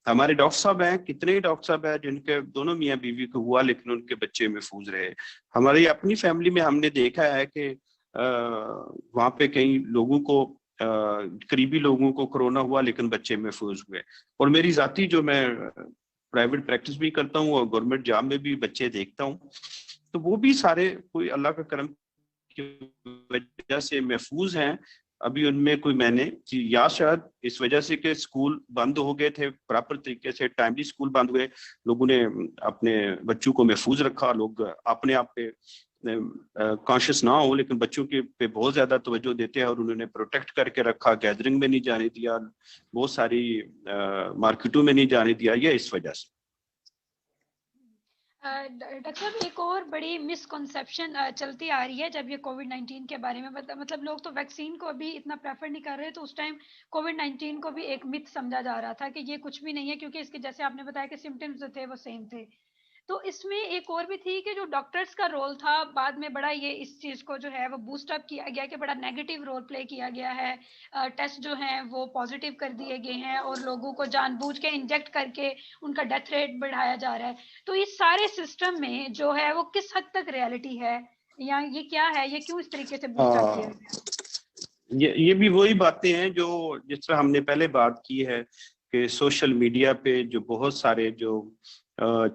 ہمارے ڈاکٹر صاحب ہیں, کتنے ڈاکٹر صاحب ہیں جن کے دونوں میاں بیوی کو ہوا لیکن ان کے بچے محفوظ رہے. ہماری اپنی فیملی میں ہم نے دیکھا ہے کہ وہاں پہ کئی لوگوں کو, قریبی لوگوں کو کورونا ہوا لیکن بچے محفوظ ہوئے. اور میری ذاتی جو میں پرائیویٹ پریکٹس بھی کرتا ہوں اور گورنمنٹ جاب میں بھی بچے دیکھتا ہوں, تو وہ بھی سارے کوئی اللہ کا کرم کی وجہ سے محفوظ ہیں. ابھی ان میں کوئی میں نے یا شاید اس وجہ سے کہ اسکول بند ہو گئے تھے پراپر طریقے سے, ٹائملی اسکول بند ہوئے, لوگوں نے اپنے بچوں کو محفوظ رکھا, لوگ اپنے آپ پہ کانشیس نہ ہو لیکن بچوں کے پہ بہت زیادہ توجہ دیتے ہیں اور انہوں نے پروٹیکٹ کر کے رکھا, گیدرنگ میں نہیں جانے دیا, بہت ساری مارکیٹوں میں نہیں جانے دیا, یہ اس وجہ سے. ڈاکٹر صاحب, ایک اور بڑی مسکنسیپشن چلتی آ رہی ہے جب یہ کووڈ-19 کے بارے میں, مطلب لوگ تو ویکسین کو ابھی اتنا پریفر نہیں کر رہے, تو اس ٹائم کووڈ-19 کو بھی ایک مت سمجھا جا رہا تھا کہ یہ کچھ بھی نہیں ہے کیونکہ اس کے جیسے آپ نے بتایا کہ سمٹمز جو تھے وہ سیم تھے. تو اس میں ایک اور بھی تھی کہ جو ڈاکٹرز کا رول تھا, بعد میں بڑا یہ اس چیز کو جو ہے وہ بوسٹ اپ کیا گیا کہ بڑا نیگیٹو رول پلے کیا گیا ہے, ٹیسٹ جو ہیں وہ پازیٹیو کر دیے گئے ہیں اور لوگوں کو جان بوجھ کے انجیکٹ کر کے ان کا ڈیتھ ریٹ بڑھایا جا رہا ہے. تو اس سارے سسٹم میں جو ہے وہ کس حد تک ریالٹی ہے, یا یہ کیا ہے, یہ کیوں اس طریقے سے بوسٹ اپ کیا گیا؟ یہ بھی وہی باتیں ہیں جو جس طرح ہم نے پہلے بات کی ہے کہ سوشل میڈیا پہ جو بہت سارے جو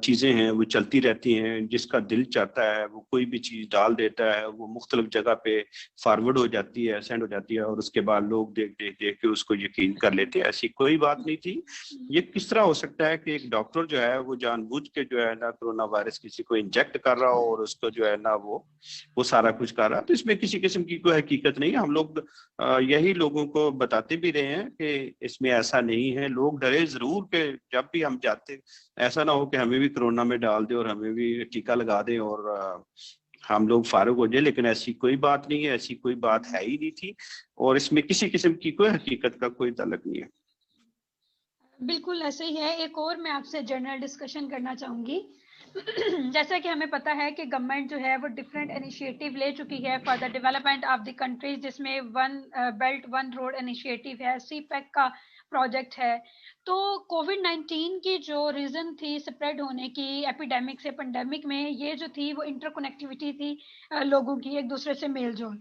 چیزیں ہیں وہ چلتی رہتی ہیں, جس کا دل چاہتا ہے وہ کوئی بھی چیز ڈال دیتا ہے, وہ مختلف جگہ پہ فارورڈ ہو جاتی ہے, سینڈ ہو جاتی ہے, اور اس کے بعد لوگ دیکھ کے اس کو یقین کر لیتے ہیں. ایسی کوئی بات نہیں تھی. یہ کس طرح ہو سکتا ہے کہ ایک ڈاکٹر جو ہے وہ جان بوجھ کے جو ہے نا کورونا وائرس کسی کو انجیکٹ کر رہا ہو اور اس کو جو ہے نا وہ سارا کچھ کر رہا, تو اس میں کسی قسم کی کوئی حقیقت نہیں. ہم لوگ یہی لوگوں کو بتاتے بھی رہے ہیں کہ اس میں ایسا نہیں ہے. لوگ ڈرے ضرور کہ جب بھی ہم جاتے ایسا نہ ہو کہ ہمیں بھی کورونا میں ڈال دے اور ہمیں بھی ٹیکہ لگا دے اور ہم لوگ فارغ ہو جائے، لیکن ایسی کوئی بات نہیں ہے، ایسی کوئی بات ہے ہی نہیں تھی، اور اس میں کسی قسم کی کوئی حقیقت کا کوئی تعلق نہیں ہے۔ بالکل ایسے ہی ہے۔ ایک اور میں آپ سے جنرل ڈسکشن کرنا چاہوں گی۔ جیسا کہ ہمیں پتا ہے کہ گورنمنٹ جو ہے وہ ڈفرینٹ انیشیٹو لے چکی ہے for the development of the countries, جس میں one belt one road initiative ہے، سی پیک کا پروجیکٹ ہے۔ تو کووڈ 19 کی جو ریزن تھی اسپریڈ ہونے کی ایپیڈیمک سے پینڈیمک میں، یہ جو تھی وہ انٹر کنیکٹیوٹی تھی لوگوں کی، ایک دوسرے سے میل جول۔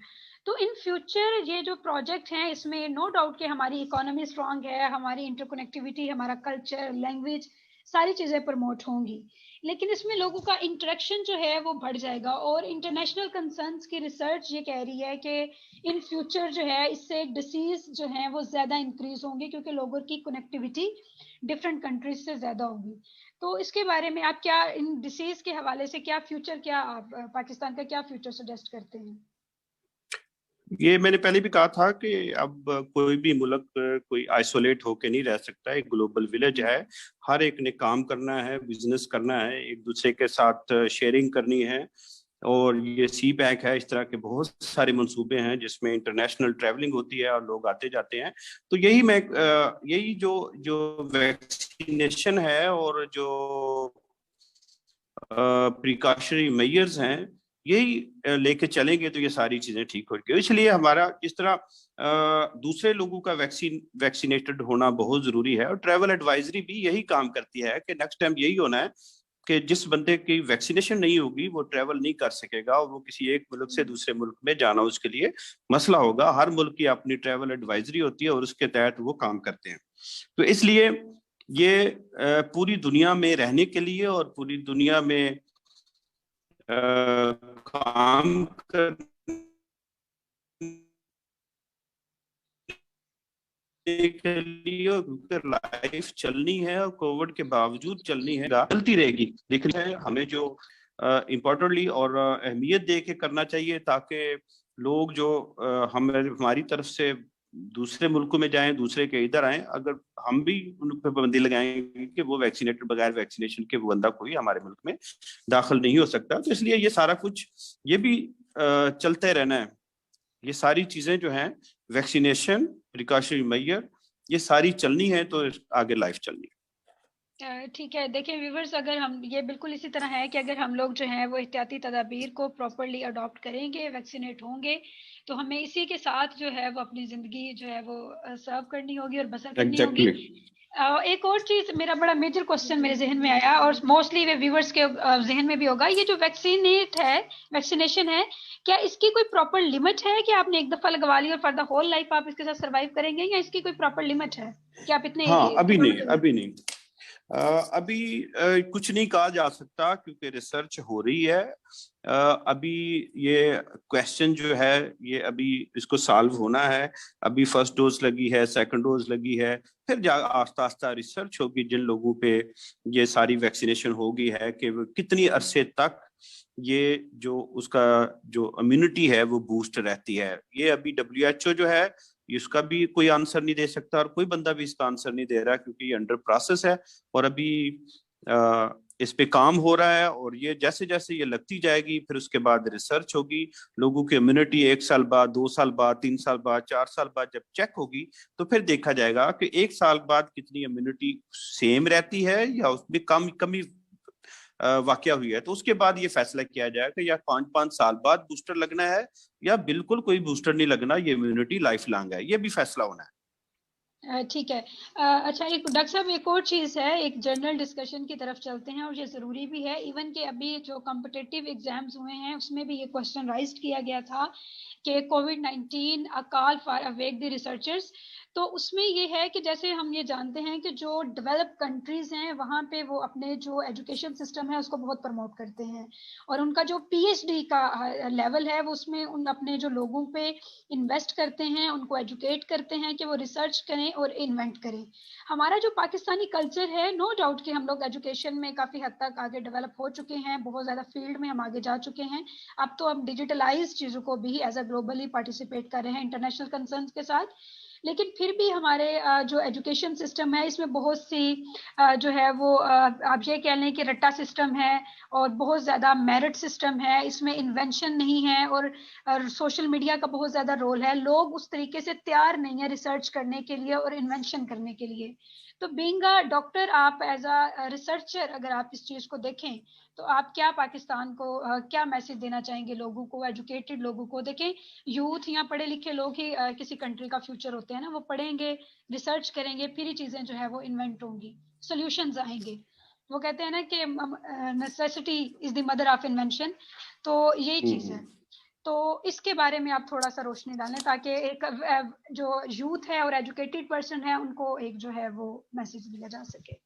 تو ان فیوچر یہ جو پروجیکٹ ہیں اس میں نو ڈاؤٹ کہ ہماری اکانومی اسٹرانگ ہے، ہماری انٹر کنیکٹیوٹی، ہمارا کلچر، لینگویج، ساری چیزیں پروموٹ ہوں گی، لیکن اس میں لوگوں کا انٹریکشن جو ہے وہ بڑھ جائے گا۔ اور انٹرنیشنل کنسرنس کی ریسرچ یہ کہہ رہی ہے کہ ان فیوچر جو ہے اس سے ڈیسیز جو ہیں وہ زیادہ انکریز ہوں گی، کیونکہ لوگوں کی کنیکٹیوٹی ڈفرینٹ کنٹریز سے زیادہ ہوگی۔ تو اس کے بارے میں آپ کیا، ان ڈیسیز کے حوالے سے کیا فیوچر، کیا آپ پاکستان کا کیا فیوچر سجیسٹ کرتے ہیں؟ یہ میں نے پہلے بھی کہا تھا کہ اب کوئی بھی ملک کوئی آئسولیٹ ہو کے نہیں رہ سکتا، ایک گلوبل ولیج ہے، ہر ایک نے کام کرنا ہے، بزنس کرنا ہے، ایک دوسرے کے ساتھ شیئرنگ کرنی ہے، اور یہ سی پیک ہے، اس طرح کے بہت سارے منصوبے ہیں جس میں انٹرنیشنل ٹریولنگ ہوتی ہے اور لوگ آتے جاتے ہیں۔ تو یہی جو ویکسینیشن ہے اور جو پریکاشنری میئرز ہیں، یہی لے کے چلیں گے تو یہ ساری چیزیں ٹھیک ہو گی۔ اس لیے ہمارا جس طرح دوسرے لوگوں کا ویکسینیٹڈ ہونا بہت ضروری ہے، اور ٹریول ایڈوائزری بھی یہی کام کرتی ہے کہ نیکسٹ ٹائم یہی ہونا ہے کہ جس بندے کی ویکسینیشن نہیں ہوگی وہ ٹریول نہیں کر سکے گا، اور وہ کسی ایک ملک سے دوسرے ملک میں جانا اس کے لیے مسئلہ ہوگا۔ ہر ملک کی اپنی ٹریول ایڈوائزری ہوتی ہے اور اس کے تحت وہ کام کرتے ہیں۔ تو اس لیے یہ پوری دنیا میں رہنے کے لیے اور پوری دنیا میں کام کرنے کے لیے، لائف چلنی ہے اور کووڈ کے باوجود چلنی ہے، چلتی رہے گی، لیکن ہمیں جو امپورٹنٹلی اور اہمیت دے کے کرنا چاہیے تاکہ لوگ جو ہماری طرف سے دوسرے ملکوں میں جائیں، دوسرے کے ادھر آئیں، اگر ہم بھی ان پہ پابندی لگائیں گے کہ وہ ویکسینیٹڈ، بغیر ویکسینیشن کے وہ بندہ کوئی ہمارے ملک میں داخل نہیں ہو سکتا۔ تو اس لیے یہ سارا کچھ یہ بھی چلتے رہنا ہے، یہ ساری چیزیں جو ہیں ویکسینیشن، پریکاشنری میئر، یہ ساری چلنی ہے تو آگے لائف چلنی ہے۔ ٹھیک ہے، دیکھیں ویورز، اگر ہم یہ بالکل اسی طرح ہے کہ اگر ہم لوگ جو ہیں وہ احتیاطی تدابیر کو پراپرلی اڈاپٹ کریں گے، ویکسینیٹ ہوں گے، تو ہمیں اسی کے ساتھ جو ہے وہ اپنی زندگی جو ہے وہ سرو کرنی ہوگی اور بسر کرنی ہوگی۔ ایک اور چیز، میرا بڑا میجر کوسچن میرے ذہن میں آیا، اور موسٹلی ویورز کے ذہن میں بھی ہوگا، یہ جو ویکسینیشن ہے، کیا اس کی کوئی پراپر لمٹ ہے کہ آپ نے ایک دفعہ لگوا لی اور فار دا ہول لائف آپ اس کے ساتھ سروائیو کریں گے، یا اس کی کوئی پراپر لمٹ ہے کہ آپ اتنے؟ ہاں، ابھی نہیں ابھی کچھ نہیں کہا جا سکتا کیونکہ ریسرچ ہو رہی ہے۔ ابھی یہ کویسچن جو ہے یہ ابھی اس کو سالو ہونا ہے، ابھی فرسٹ ڈوز لگی ہے، سیکنڈ ڈوز لگی ہے، پھر آہستہ آہستہ ریسرچ ہوگی جن لوگوں پہ یہ ساری ویکسینیشن ہوگی ہے کہ کتنی عرصے تک یہ جو اس کا جو امیونٹی ہے وہ بوسٹ رہتی ہے۔ یہ ابھی WHO جو ہے اس کا بھی کوئی آنسر نہیں دے سکتا، اور کوئی بندہ بھی اس کا آنسر نہیں دے رہا کیونکہ یہ انڈر پروسیس ہے، اور ابھی اس پہ کام ہو رہا ہے، اور یہ جیسے جیسے یہ لگتی جائے گی پھر اس کے بعد ریسرچ ہوگی، لوگوں کی امیونٹی 1 سال بعد، 2 سال بعد، 3 سال بعد، 4 سال بعد جب چیک ہوگی تو پھر دیکھا جائے گا کہ 1 سال بعد کتنی امیونٹی سیم رہتی ہے یا اس میں کمی واقعہ ہوئی ہے۔ تو اس کے بعد یہ فیصلہ کیا جائے کہ یا 5 سال بعد بوسٹر لگنا ہے یا بالکل کوئی بوسٹر نہیں لگنا، یہ امیونٹی لائف لانگ ہے، یہ بھی فیصلہ ہونا ہے۔ ٹھیک ہے، اچھا، ایک ڈاکٹر صاحب ایک اور چیز ہے، ایک جنرل ڈسکشن کی طرف چلتے ہیں، اور یہ ضروری بھی ہے، ایون کہ ابھی جو کمپٹیٹیو ایگزامز ہوئے ہیں اس میں بھی یہ کوسچن رائز کیا گیا تھا کہ Covid 19 call for awake the researchers. تو اس میں یہ ہے کہ جیسے ہم یہ جانتے ہیں کہ جو ڈیولپ کنٹریز ہیں وہاں پہ وہ اپنے جو ایجوکیشن سسٹم ہے اس کو بہت پروموٹ کرتے ہیں، اور ان کا جو PhD کا لیول ہے وہ اس میں ان اپنے جو لوگوں پہ انویسٹ کرتے ہیں، ان کو ایجوکیٹ کرتے ہیں کہ وہ ریسرچ کریں اور انوینٹ کریں۔ ہمارا جو پاکستانی کلچر ہے، نو ڈاؤٹ کہ ہم لوگ ایجوکیشن میں کافی حد تک آگے ڈیولپ ہو چکے ہیں، بہت زیادہ فیلڈ میں ہم آگے جا چکے ہیں، اب تو ہم ڈیجیٹلائز چیزوں کو بھی ایز اے گلوبلی پارٹیسپیٹ کر رہے ہیں انٹرنیشنل کنسرنس کے ساتھ۔ لیکن پھر بھی ہمارے جو ایجوکیشن سسٹم ہے اس میں بہت سی جو ہے وہ آپ یہ کہہ لیں کہ رٹا سسٹم ہے اور بہت زیادہ میرٹ سسٹم ہے، اس میں انوینشن نہیں ہے اور سوشل میڈیا کا بہت زیادہ رول ہے. لوگ اس طریقے سے تیار نہیں ہے ریسرچ کرنے کے لیے اور انوینشن کرنے کے لیے. تو بینگ اے ڈاکٹر، آپ ایز اے ریسرچر اگر آپ اس چیز کو دیکھیں تو آپ کیا پاکستان کو کیا میسج دینا چاہیں گے لوگوں کو، ایجوکیٹڈ لوگوں کو؟ دیکھیں یوتھ یا پڑھے لکھے لوگ ہی کسی کنٹری کا فیوچر ہوتے ہیں نا، وہ پڑھیں گے، ریسرچ کریں گے، پھر ہی چیزیں جو ہے وہ انوینٹ ہوں گی، سولوشنز آئیں گے. وہ کہتے ہیں نا کہ necessity is the mother of invention, تو یہی چیز ہے. تو اس کے بارے میں آپ تھوڑا سا روشنی ڈالیں تاکہ ایک جو یوتھ ہے اور ایجوکیٹڈ پرسن ہے ان کو ایک جو ہے وہ میسج دیا جا سکے.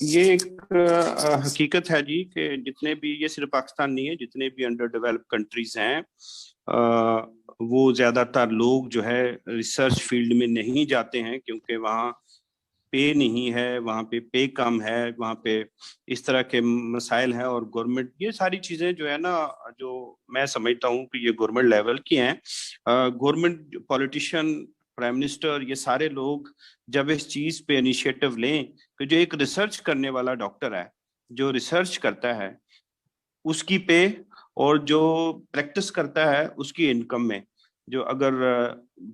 یہ ایک حقیقت ہے جی کہ جتنے بھی، یہ صرف پاکستان نہیں ہے، جتنے بھی انڈر ڈیولپ کنٹریز ہیں وہ زیادہ تر لوگ جو ہے ریسرچ فیلڈ میں نہیں جاتے ہیں کیونکہ وہاں پے نہیں ہے، وہاں پہ پے کم ہے، وہاں پہ اس طرح کے مسائل ہیں. اور گورنمنٹ یہ ساری چیزیں جو ہے نا، جو میں سمجھتا ہوں کہ یہ گورنمنٹ لیول کی ہیں. گورنمنٹ پولیٹیشین، پرائم منسٹر، یہ سارے لوگ جب اس چیز پہ انیشیٹو لیں کہ جو ایک ریسرچ کرنے والا ڈاکٹر ہے، جو ریسرچ کرتا ہے اس کی پے، اور جو پریکٹس کرتا ہے اس کی انکم میں جو اگر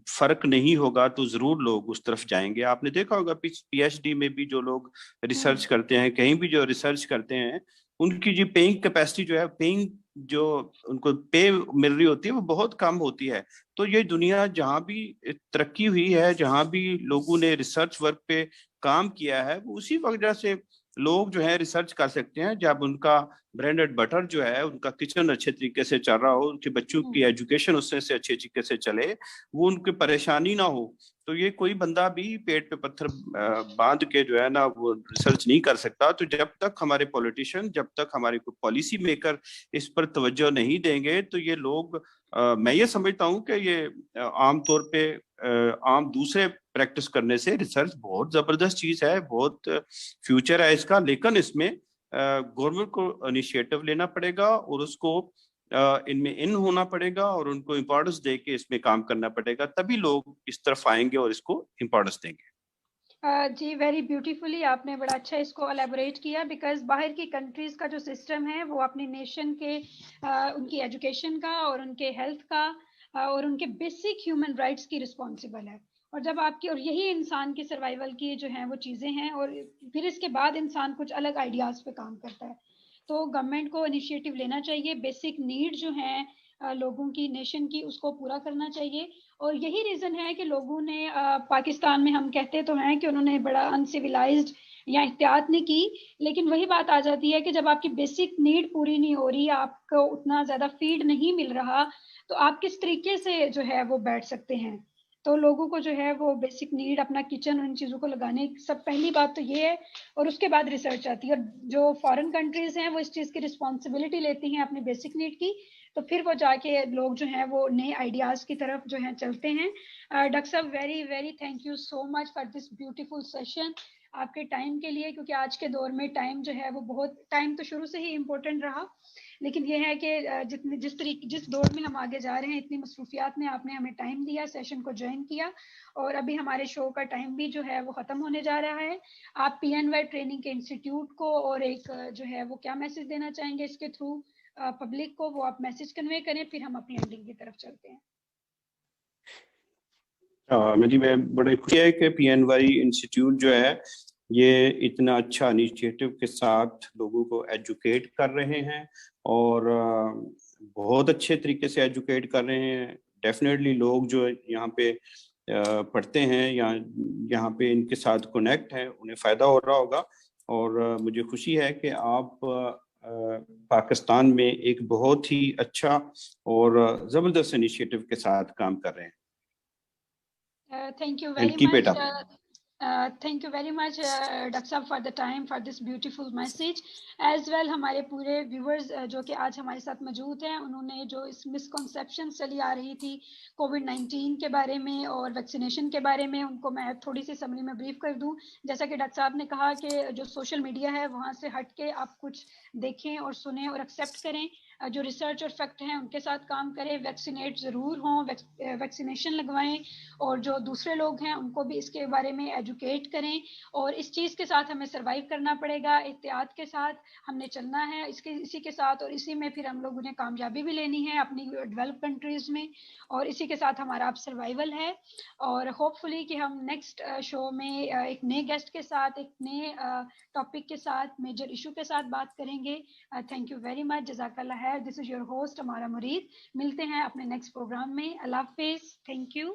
فرق نہیں ہوگا تو ضرور لوگ اس طرف جائیں گے. آپ نے دیکھا ہوگا پی ایچ ڈی میں بھی جو لوگ ریسرچ کرتے ہیں، کہیں بھی جو ریسرچ کرتے ہیں، ان کی جو پیئنگ کیپیسٹی جو ہے، پیئنگ جو ان کو پے مل رہی ہوتی ہے وہ بہت کم ہوتی ہے. تو یہ دنیا جہاں بھی ترقی ہوئی ہے، جہاں بھی لوگوں نے ریسرچ ورک پہ کام کیا ہے، وہ اسی وجہ سے لوگ جو ہے ریسرچ کر سکتے ہیں جب ان کا برینڈ اینڈ بٹر جو ہے، ان کا کچن اچھے طریقے سے چل رہا ہو، ان کے بچوں کی ایجوکیشن اس سے اچھے طریقے سے چلے، وہ ان کی پریشانی نہ ہو. تو یہ کوئی بندہ بھی پیٹ پہ پتھر باندھ کے جو ہے نا وہ ریسرچ نہیں کر سکتا. تو جب تک ہمارے پولیٹیشین، جب تک ہمارے کوئی پالیسی میکر اس پر توجہ نہیں دیں گے تو یہ لوگ، میں یہ سمجھتا ہوں کہ یہ عام طور پہ عام دوسرے پریکٹس کرنے سے ریسرچ بہت زبردست چیز ہے، بہت فیوچر ہے اس کا، لیکن اس میں گورنمنٹ کو انیشیٹو لینا پڑے گا اور اس کو ان میں ان ہونا پڑے گا اور ان کو امپورٹنس دے کے اس میں کام کرنا پڑے گا، تبھی لوگ اس طرف آئیں گے اور اس کو امپورٹنس دیں گے. جی ویری بیوٹیفلی آپ نے بڑا اچھا اس کو الیبوریٹ کیا، بیکاز باہر کی کنٹریز کا جو سسٹم ہے وہ اپنی نیشن کے ان کی ایجوکیشن کا اور ان کے ہیلتھ کا اور ان کے بیسک ہیومن رائٹس کی رسپانسبل ہے. اور جب آپ کی، اور یہی انسان کی سروائیول کی جو ہیں وہ چیزیں ہیں، اور پھر اس کے بعد انسان کچھ الگ آئیڈیاز پہ کام کرتا ہے. تو گورنمنٹ کو انیشیٹو لینا چاہیے، بیسک نیڈ جو ہیں لوگوں کی، نیشن کی، اس کو پورا کرنا چاہیے. اور یہی ریزن ہے کہ لوگوں نے پاکستان میں، ہم کہتے تو ہیں کہ انہوں نے بڑا انسیولائزڈ یا احتیاط نہیں کی، لیکن وہی بات آ جاتی ہے کہ جب آپ کی بیسک نیڈ پوری نہیں ہو رہی، آپ کو اتنا زیادہ فیڈ نہیں مل رہا، تو آپ کس طریقے سے جو ہے وہ بیٹھ سکتے ہیں. تو لوگوں کو جو ہے وہ بیسک نیڈ، اپنا کچن، ان چیزوں کو لگانے، سب پہلی بات تو یہ ہے، اور اس کے بعد ریسرچ آتی ہے. اور جو فارن کنٹریز ہیں وہ اس چیز کی رسپانسبلٹی لیتی ہیں اپنی بیسک نیڈ کی، تو پھر وہ جا کے لوگ جو ہیں وہ نئے آئیڈیاز کی طرف جو ہیں چلتے ہیں. ڈاکٹر صاحب very very thank you so much for this beautiful session, آپ کے ٹائم کے لیے، کیونکہ آج کے دور میں ٹائم جو ہے وہ بہت، ٹائم تو شروع سے ہی امپورٹنٹ رہا، لیکن یہ ہے کہ جس دور میں ہم آگے جا رہے ہیں، اتنی مصروفیات میں آپ نے ہمیں ٹائم دیا، سیشن کو جوائن کیا، اور ابھی ہمارے شو کا ٹائم بھی جو ہے وہ ختم ہونے جا رہا ہے. آپ PNY ٹریننگ کے انسٹیٹیوٹ کو اور ایک جو ہے وہ کیا میسج دینا چاہیں گے اس کے تھرو پبلک کو، وہ آپ میسج کنوے کریں، پھر ہم اپنی اینڈنگ کی طرف چلتے ہیں. جی میں بڑے خوشی ہے کہ PNY انسٹیٹیوٹ جو ہے یہ اتنا اچھا انیشیٹو کے ساتھ لوگوں کو ایجوکیٹ کر رہے ہیں، اور بہت اچھے طریقے سے ایجوکیٹ کر رہے ہیں. ڈیفینیٹلی لوگ جو یہاں پہ پڑھتے ہیں یا یہاں پہ ان کے ساتھ کنیکٹ ہیں، انہیں فائدہ ہو رہا ہوگا. اور مجھے خوشی ہے کہ آپ پاکستان میں ایک بہت ہی اچھا اور زبردست انیشیٹو کے ساتھ کام کر رہے ہیں. Thank you very much. Thank you very much, Dr. Saab, for the time, for this beautiful message. As well, ہمارے پورے viewers جو کہ آج ہمارے ساتھ موجود ہیں، انہوں نے جو اس مسکنسیپشن چلی آ رہی تھی COVID-19 کے بارے میں اور ویکسینیشن کے بارے میں، ان کو میں تھوڑی سی سمری میں بریف کر دوں. جیسا کہ ڈاکٹر صاحب نے کہا کہ جو سوشل میڈیا ہے وہاں سے ہٹ کے آپ کچھ دیکھیں اور سنیں اور ایکسیپٹ کریں. جو ریسرچ اور فیکٹ ہیں ان کے ساتھ کام کریں, ویکسینیٹ ضرور ہوں, ویکسینیشن لگوائیں, اور جو دوسرے لوگ ہیں ان کو بھی اس کے بارے میں ایجوکیٹ کریں. اور اس چیز کے ساتھ ہمیں سروائیو کرنا پڑے گا, احتیاط کے ساتھ ہم نے چلنا ہے اسی کے ساتھ, اور اسی میں پھر ہم لوگوں نے کامیابی بھی لینی ہے اپنی ڈیولپ کنٹریز میں, اور اسی کے ساتھ ہمارا اب سروائیول ہے. اور ہوپ فلی کہ ہم نیکسٹ شو میں ایک نئے گیسٹ کے ساتھ, ایک نئے ٹاپک کے ساتھ, میجر ایشو کے ساتھ بات کریں گے. تھینک یو ویری مچ, جزاک اللہ خیر. دس از یور ہوسٹ ہمارا مرید. ملتے ہیں اپنے نیکسٹ پروگرام میں. اللہ حافظ. Thank you.